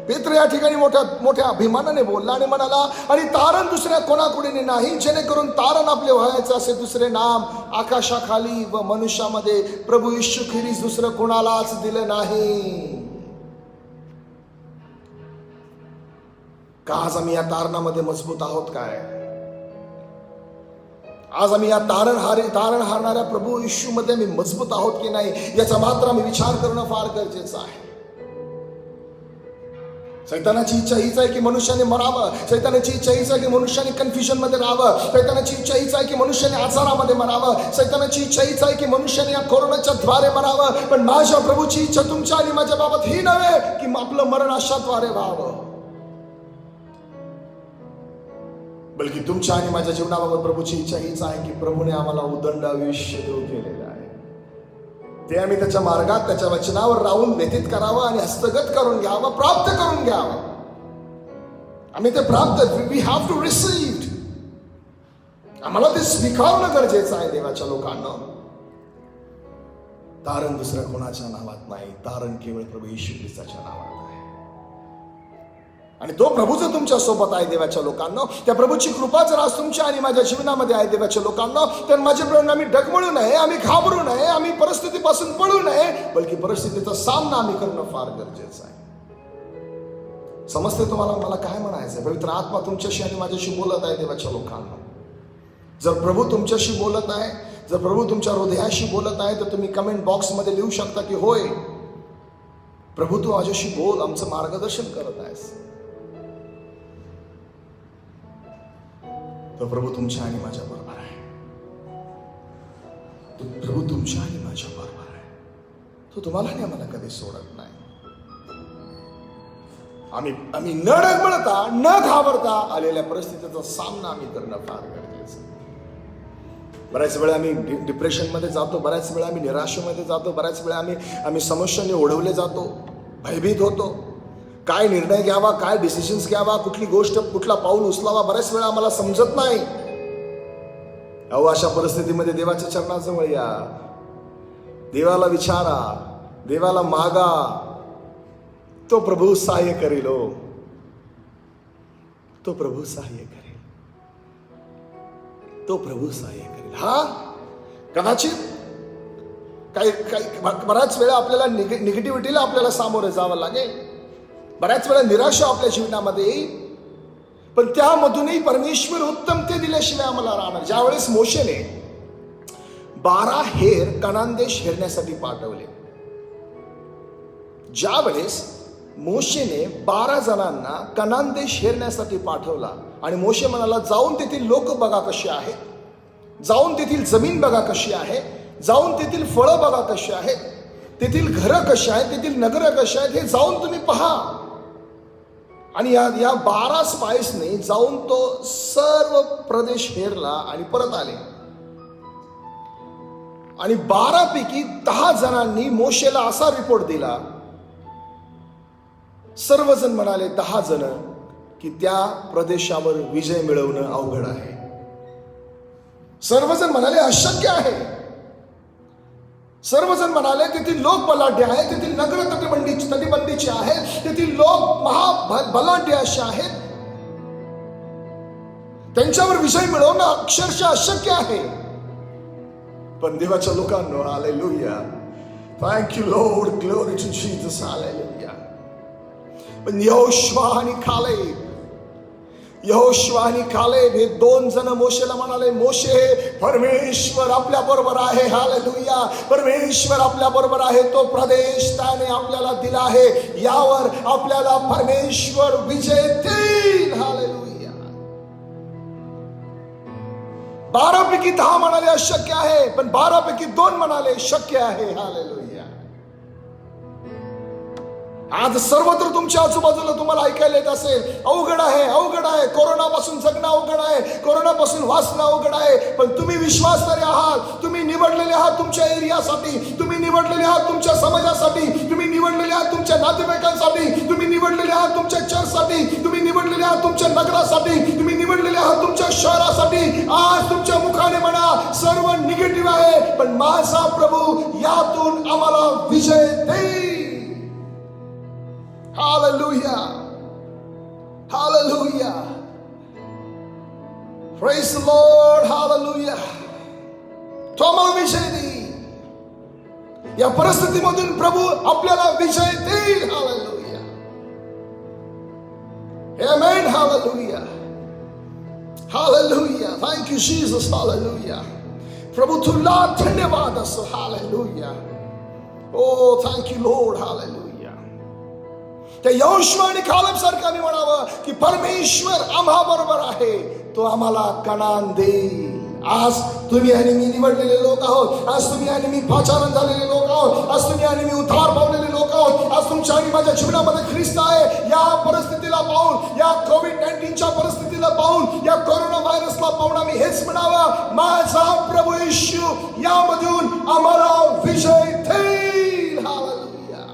पेत्र या ठिकाणी मोठ्या मोठ्या अभिमानाने बोलला आणि म्हणाला, आणि तारण दुसऱ्या कोणाकडे नाही, जेणेकरून तारण आपले व्हायचं असे दुसरे नाम आकाशाखाली व मनुष्यामध्ये प्रभू येशू खेरीज दुसरं कोणालाच दिलं नाही. का आज आम्ही या तारणामध्ये मजबूत आहोत काय? आज आम्ही या तारण हारणाऱ्या प्रभू येशू मध्ये आम्ही मजबूत आहोत की नाही, याचा मात्र आम्ही विचार करणं फार गरजेचं आहे. सैतानाची इच्छा हीच आहे की मनुष्याने मरावं. सैतानाची इच्छा हीच आहे की मनुष्याने कन्फ्युजन मध्ये राहावं. सैतानाची इच्छा हीच आहे की मनुष्याने आजारामध्ये मरावं. सैतानाची इच्छा हीच आहे की मनुष्याने या कोरोनाच्या द्वारे मरावं. पण माझ्या प्रभूची इच्छा तुमच्या आणि माझ्या बाबत ही नव्हे की आपलं मरण अशाद्वारे व्हावं, बल्कि तुमच्या आणि माझ्या जीवनाबाबत प्रभूची इच्छा हीच आहे की प्रभूने आम्हाला उदंड आयुष्य देऊ केलेलं आहे. ते आम्ही त्याच्या मार्गात त्याच्या वचनावर राहून व्यतीत करावं आणि हस्तगत करून घ्यावं, प्राप्त करून घ्यावं. आम्ही ते प्राप्त, वी हॅव टू रिसीव्ह. आम्हाला ते स्वीकारणं गरजेचं आहे देवाच्या लोकांना. तारण दुसऱ्या कोणाच्या नावात नाही, तारण केवळ प्रभू येशू ख्रिस्ताच्या नावात आहे. आणि तो प्रभू जर तुमच्या सोबत आहे देवाच्या लोकांना, त्या प्रभूची कृपा जर आज तुमच्या आणि माझ्या जीवनामध्ये आहे देवाच्या लोकांना, तर माझे प्रभू आम्ही डगमळू नये, आम्ही घाबरू नये, आम्ही परिस्थितीपासून पळू नये, बल्कि परिस्थितीचा सामना आम्ही करणं फार गरजेचं आहे. समजते तुम्हाला मला काय म्हणायचंय? पवित्र आत्मा तुमच्याशी आणि माझ्याशी बोलत आहे देवाच्या लोकांना. जर प्रभू तुमच्याशी बोलत आहे, जर प्रभू तुमच्या हृदयाशी बोलत आहे, तर तुम्ही कमेंट बॉक्स मध्ये लिहू शकता की होय प्रभू तू माझ्याशी बोल, आमचं मार्गदर्शन करत आहेस. तो प्रभू तुमच्या आणि माझ्या बरोबर आहे. तो प्रभू तुमच्या आणि माझ्या बरोबर आहे. तो तुम्हाला आणि आम्हाला कधी सोडत नाही. आम्ही न डगमळता न घाबरता आलेल्या परिस्थितीचा सामना आम्ही करणं फार गरजेचं. बऱ्याच वेळा आम्ही डिप्रेशन मध्ये जातो, बऱ्याच वेळा आम्ही निराशेमध्ये जातो, बऱ्याच वेळा आम्ही समस्याने ओढवले जातो, भयभीत होतो. काय निर्णय घ्यावा, काय डिसिजन्स घ्यावा, कुठली गोष्ट कुठला पाऊल उचलावा, बऱ्याच वेळा आम्हाला समजत नाही. अहो अशा परिस्थितीमध्ये देवाच्या चरणाजवळ या, देवाला विचारा, देवाला मागा, तो प्रभू सहाय्य करेल. तो प्रभू सहाय्य करेल, तो प्रभू सहाय्य करेल. हा कदाचित काही बऱ्याच वेळा आपल्याला निगेटिव्हिटीला आपल्याला सामोरे जावं लागेल, बऱ्याच वेळा निराशा आपल्या जीवनामध्ये येईल, पण त्यामधूनही परमेश्वर उत्तम ते दिल्याशिवाय आम्हाला राहणार. ज्यावेळेस मोशेने 12 हेर कनान देश हेरण्यासाठी पाठवले, ज्यावेळेस मोशेने 12 जणांना कनान देश हेरण्यासाठी पाठवला आणि मोशे म्हणाला जाऊन तेथील लोक बघा कशी आहेत, जाऊन तेथील जमीन बघा कशी आहे, जाऊन तेथील फळं बघा कशी आहेत, तेथील घरं कशी आहेत, तेथील नगरं कशी आहेत, हे जाऊन तुम्ही पहा. आणि या 12 स्पाईसने जाऊन तो सर्व प्रदेश हेरला आणि परत आले. आणि 12 पैकी 10 जणांनी मोशेला असा रिपोर्ट दिला, सर्वजण म्हणाले 10 जण की त्या प्रदेशावर विजय मिळवणं अवघड आहे. सर्वजण म्हणाले अशक्य आहे. सर्वजण म्हणाले तेथील लोक बलाढ्य आहेत, तेथील नगर तटबंदीची आहेत, तेथील लोक बलाढ्य असे आहेत, त्यांच्यावर विजय मिळवणं अक्षरशः अशक्य आहे. पण देवाच्या लोकांनो, hallelujah, thank you Lord, glory to Jesus, hallelujah. पण यहोशुआ आणि कालेब हे 2 जण मोशेला म्हणाले, मोशे परमेश्वर आपल्या बरोबर आहे, हालेलुया, परमेश्वर आपल्या बरोबर आहे, तो प्रदेश त्याने आपल्याला दिला आहे, यावर आपल्याला परमेश्वर विजय देईल, हालेलुया. 12 पैकी 10 म्हणाले अशक्य आहे, पण 12 पैकी 2 म्हणाले शक्य आहे, हालेलुया. आज सर्वत्र तुमच्या आजूबाजूला तुम्हाला ऐकायला येत असेल, अवघड आहे, अवघड आहे, आहे, कोरोनापासून जगणं अवघड आहे, कोरोनापासून वाचणं अवघड आहे, पण तुम्ही विश्वासणारे आहात. तुम्ही निवडलेले आहात तुमच्या एरियासाठी, तुम्ही निवडलेले आहात तुमच्या समाजासाठी, तुम्ही निवडलेले आहात तुमच्या नातेवाईकांसाठी, तुम्ही निवडलेले आहात तुमच्या चर्चसाठी, तुम्ही निवडलेले आहात तुमच्या नगरासाठी, तुम्ही निवडलेले आहात तुमच्या शहरासाठी. आज तुमच्या मुखाने म्हणा सर्व निगेटिव्ह आहे, पण माझा प्रभू यातून आम्हाला विजय देईल. Hallelujah, hallelujah, praise the Lord, hallelujah. तो आम्हाला विजय देईल. या परिस्थितीमधून प्रभू आपल्याला विजय देईल. हालेलुया, आमेन, हालेलुया, हालेलुया. थँक यू जीसस, हालेलुया. प्रभू तुला धन्यवाद असो. हालेलुया. ओ थँक यू लॉर्ड, हालेलुया. त्या यहोशुआ आणि कालेब सारखं मी म्हणावं की परमेश्वर आम्हा बरोबर आहे, तो आम्हाला कनान देईल. आज तुम्ही आणि मी निवडलेले लोक आहोत, आज तुम्ही आणि मी पाचारण झालेले लोक आहोत, आज तुम्ही आणि मी उद्धार पावलेले लोक आहोत, आज तुमच्या आणि माझ्या जीवनामध्ये ख्रिस्त आहे. या परिस्थितीला पाहून, या कोविड-19च्या परिस्थितीला पाहून, या कोरोना व्हायरसला पाहून आम्ही हेच म्हणावं, माझा प्रभू येशू यामधून आम्हाला विजय देईल. Hallelujah,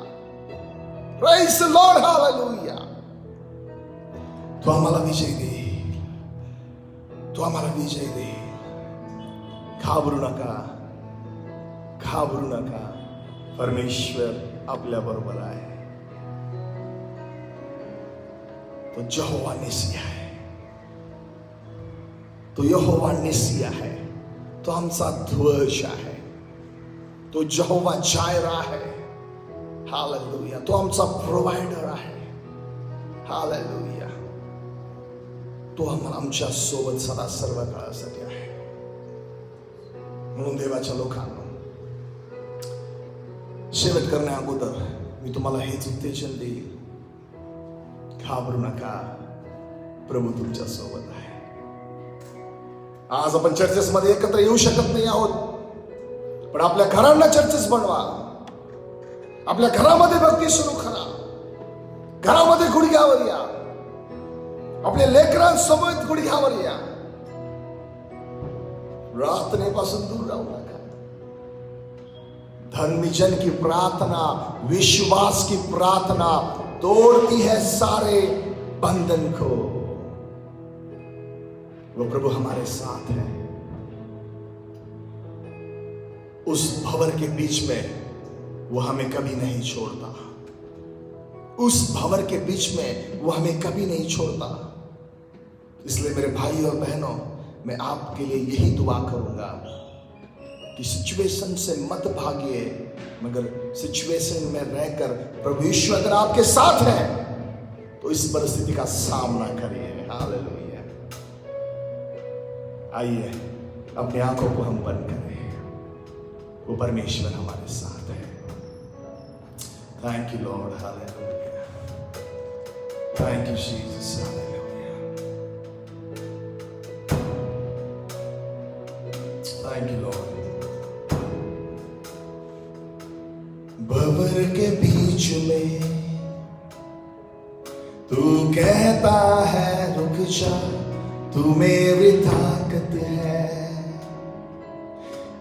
praise the Lord, hallelujah. तो आम्हाला विजय देईल, तो आम्हाला विजय देईल. घाबरू नका, घाबरू नका. परमेश्वर आपल्या बरोबर आहे. तो यहोवा निसी आहे, तो यहोवा निसी आहे, तो आमचा ध्वज आहे, तो यहोवा जायरा आहे. हालेलुया. तो आमचा प्रोव्हायडर आहे. हालेलुया. तो आम्हाला आमच्या सोबत सदा सर्व काळासाठी आहे. म्हणून देवाच्या लोकांना शेवट करण्या अगोदर मी तुम्हाला हेच उत्तेजन देईल, घाबरू नका, प्रभू तुमच्या सोबत आहे. आज आपण चर्चेस मध्ये एकत्र येऊ शकत नाही आहोत, पण आपल्या घरांना चर्चेस बनवा, आपल्या घरामध्ये भक्ती सुरू करा, घरामध्ये गुडघ्यावर या, आपल्या लेकरांसोबत गुडघ्यावर या. प्रार्थनेपासून दूर राहू नका. धर्मीजन की प्रार्थना, विश्वास की प्रार्थना तोड़ती है सारे बंधन को. वो प्रभु हमारे साथ है. उस भंवर के बीच में वो हमें कभी नहीं छोड़ता. उस भंवर के बीच में वो हमें कभी नहीं छोड़ता. इसलिए मेरे भाई और बहनों, मैं आपके लिए यही दुआ करूंगा कि सिचुएशन से मत भागिए, मगर सिचुएशन में रहकर प्रभु यीशु अगर आपके साथ है तो इस परिस्थिति का सामना करिए. हालेलुया. आइए अपनी आंखों को हम बंद करें. वो परमेश्वर हमारे साथ है. Thank you Lord. Hallelujah. Thank you Jesus. Hallelujah. Thank you, Lord. Bhanwar K beach में तू कहता है रुक जा, तू मेरी ताकत है,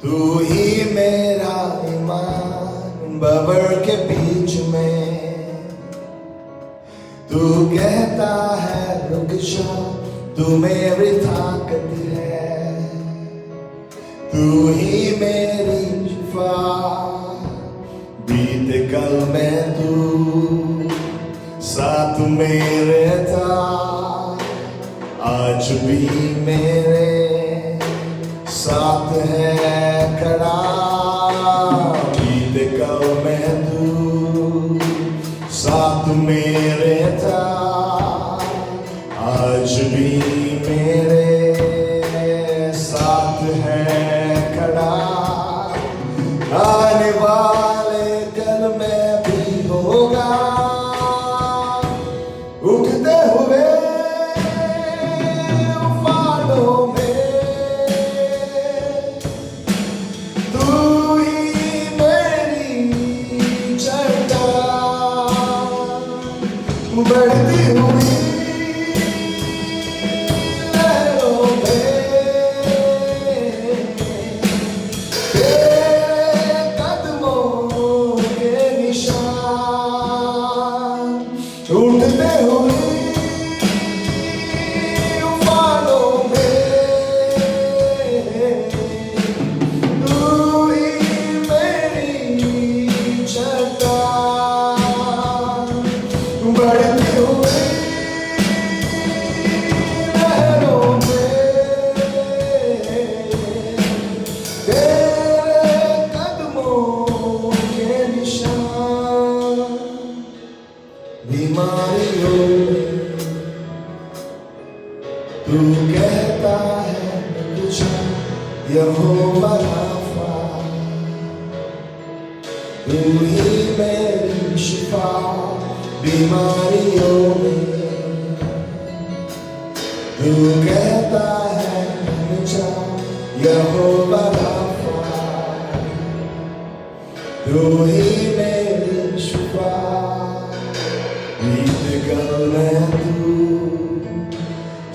तू ही मेरा ईमान. भंवर के बीच में तू कहता है रुक जा, तू मेरी ताकत है, तू ही मेरी शिफा. बीते कल में तू साथ मेरे था, आज भी मेरे साथ है खड़ा. बीते कल में तू साथ मेरे था, आज भी मेरे साथ है खड़ा. आने वाले कल में भी होगा, उठते हुए उफानों में तू ही मेरी चट्टान. बढ़ती हुई तू कहता है कुछ यहोवा राफा, तू ही मेरी शिफा बीमारियों में। तू कहता है कुछ यहोवा राफा, तू ही मेरी शिफा। बीत गल में तू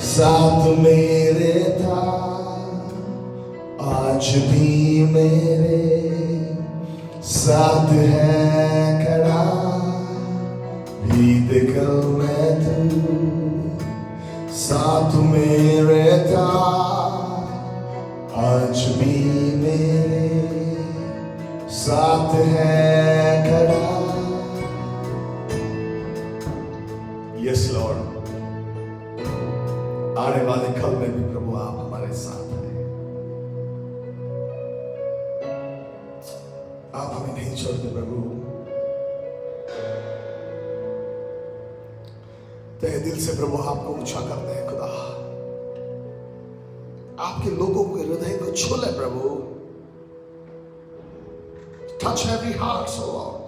साथ मेरे था, आज भी मेरे साथ है खड़ा। बीत गल में तू साथ मेरे था, आज भी मेरे साथ है खड़ा। यस लॉर्ड, आने वाले कल में भी प्रभु आप हमारे साथ हैं। आप हमें नहीं छोड़ते प्रभु। तहे दिल से प्रभु आपको ऊंचा करते हैं खुदा। आपके लोगों के हृदय को छू ले प्रभु। Touch every heart, so Lord.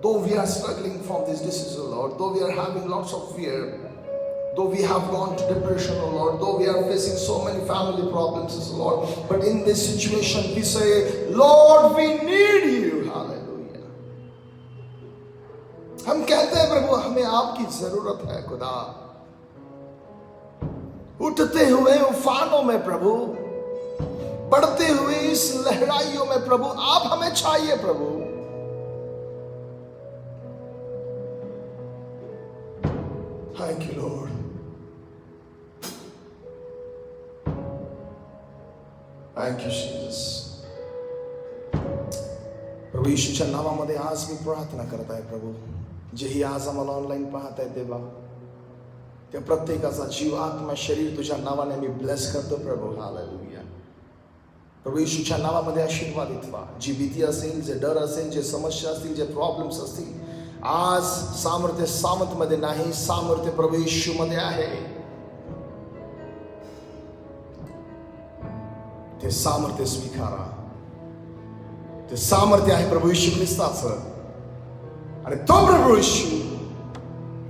Though we are struggling from this disease, O Lord, though we are having lots of fear, though we have gone to depression, O Lord, though we are facing so many family problems, O Lord, but in this situation we say, Lord, we need you. Hallelujah. हम कहते हैं प्रभु हमें आपकी जरूरत है खुदा। उठते हुए उफानों में प्रभु, बढ़ते हुए इस लहराइयों में प्रभु आप हमें चाहिए प्रभु। Thank you Lord. Thank you Jesus. प्रभू येशूच्या नावामध्ये आज मी प्रार्थना करत आहे प्रभू, जेही आज आम्हाला ऑनलाईन पाहत आहे देवा, त्या प्रत्येकाचा जीव आत्मा शरीर तुझ्या नावाने मी ब्लेस करतो प्रभू। हालेलुया। प्रभू येशूच्या नावामध्ये आशीर्वादित व्हा। जी भीती असेल, जे डर असेल, जे समस्या असतील, जे प्रॉब्लेम्स असतील, आज सामर्थ्य सामंत मध्ये नाही, सामर्थ्य प्रभू येशू मध्ये आहे। ते सामर्थ्य स्वीकारा। ते सामर्थ्य आहे प्रभू येशू ख्रिस्ताचं, आणि तो प्रभू येशू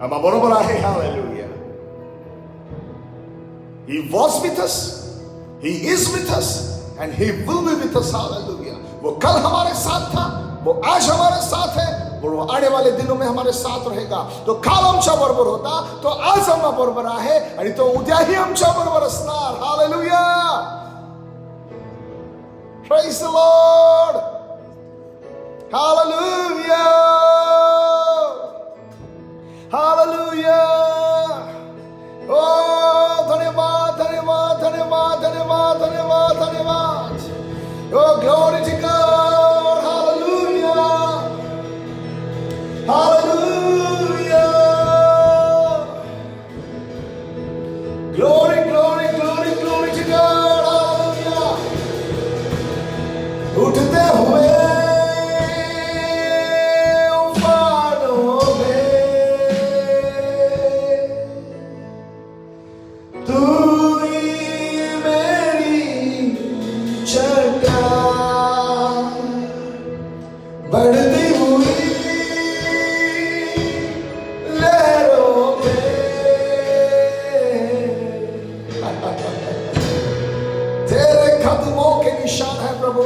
आम्हा बरोबर आहे। Hallelujah. He was with us, He is with us, and He will be with us. Hallelujah. वो कल हमारे साथ था, वो आज हमारे साथ है, और वो आने वाले दिनों में हमारे साथ रहेगा। तो काल आमच्या बरोबर होता, तो आज आमच्या बरोबर आहे, आणि तो उद्याही आमच्या बरोबर असणार। Hallelujah. Praise the Lord. Hallelujah. Hallelujah. Oh, धन्यवाद धन्यवाद धन्यवाद धन्यवाद धन्यवाद धन्यवाद। Oh, glory to God. Hallelujah. Hallelujah. Glory, glory, glory, glory to God. Hallelujah. उठते हुए बढ़ती हुई लहरों में तेरे कदमों के निशान है प्रभु।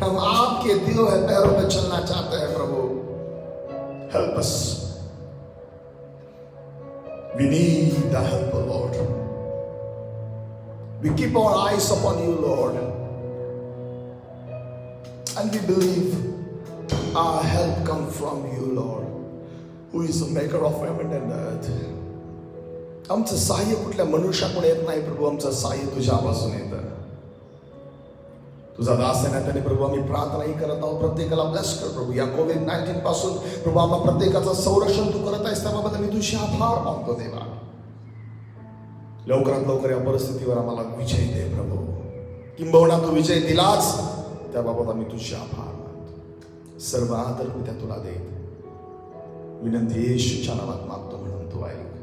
हम आपके दिए हुए पैरों पे चलना चाहते हैं प्रभु। Help us. We need the help, O Lord. We keep our eyes upon you, Lord. And we believe our help comes from you, Lord, who is the maker of heaven and earth. आमचं सहाय्य कुठल्या मनुष्याकडून येत नाही प्रभू, आमचं सहाय्य तुझ्यापासून येतं। तुझा दास आहे ना, त्याने प्रभू आम्ही प्रार्थनाही करत आहोत। प्रत्येकाला ब्लेस कर प्रभू। या कोविड-19 पासून प्रभू आम्हा प्रत्येकाचं संरक्षण तू करत आहेस, त्याबाबत मी तुझे आभार मानतो देवा। लवकरात लवकर या परिस्थितीवर आम्हाला विजय दे प्रभू। किंबहुना तू विजय दिलाच, त्याबाबत आम्ही तुझे आभार मानतो। सर्व आदर मी त्या तुला देत विनंती येशूच्या नावात मागतो म्हणून तू ऐक.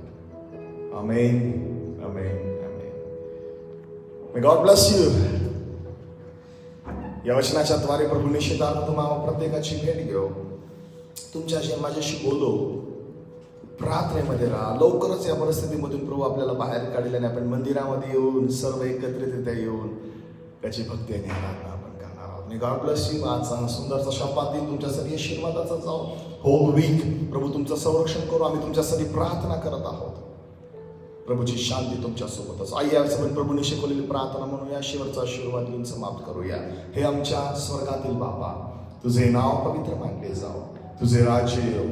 आमेन, आमेन, आमेन. May God bless you. या वचनाच्या द्वारे प्रभू निश्चितार्थ तुम्हाला प्रत्येकाची भेट घेऊ, तुमच्याशी माझ्याशी बोलो, प्रार्थनेमध्ये राहा. लवकरच या परिस्थितीमधून प्रभू आपल्याला बाहेर काढले आणि आपण मंदिरामध्ये येऊन सर्व एकत्रितरित्या येऊन त्याची भक्ती आणि आराधना आपण करणार आहोत. May God bless you. आजचा सुंदरचा शपथ दिन तुमच्यासाठी आशीर्वादाचा जाऊ. होल वीक प्रभू तुमचं संरक्षण करू. आम्ही तुमच्यासाठी प्रार्थना करत आहोत. प्रभूची शांती तुमच्यासोबतच. आई या आपण प्रभूने शिकवलेली प्रार्थना म्हणून या शेवटचा आशीर्वाद घेऊन समाप्त करूया. हे आमच्या स्वर्गातील बाबा, तुझे नाव पवित्र मानले जाव, तुझे राज्य येऊ,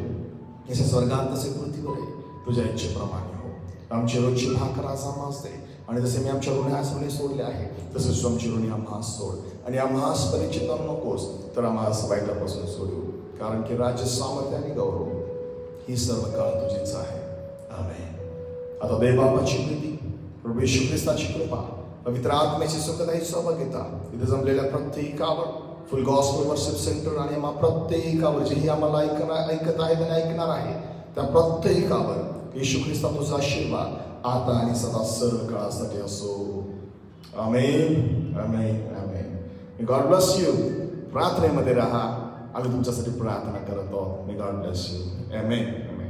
जसे स्वर्गात तसे पृथ्वीवर आहे, तुझ्या इच्छेप्रमाणे हो. आमची रोजची भाकर आज आम्हास दे, आणि जसे मी आमच्या ऋणास ऋणी सोडले आहे तसेच तू आमची ऋणी आम्हास सोड, आणि आम्हास परीक्षित नकोस तर आम्हास वाईटापासून सोडू, कारण की राज्य, सामर्थ्य आणि गौरव ही सर्व काळ तुझीच आहे. आमेन. आता देवबापाची प्रीती, प्रभू येशू ख्रिस्ताची कृपा, पवित्र आत्म्याची सुखदायी सहभागिता इथे जमलेल्या प्रत्येकावर, फुल गॉस्पेल वर्शिप सेंटर आणि आम्हा प्रत्येकावर, जेही आम्हाला ऐकत आहेत आणि ऐकणार आहे त्या प्रत्येकावर येशू ख्रिस्ता तुझा आशीर्वाद आता आणि सदा सर्व काळासाठी असो. आमेन, आमेन, आमेन. God bless you. प्रार्थनेमध्ये राहा. आम्ही तुमच्यासाठी प्रार्थना करत आहोत. May God bless you. Amen.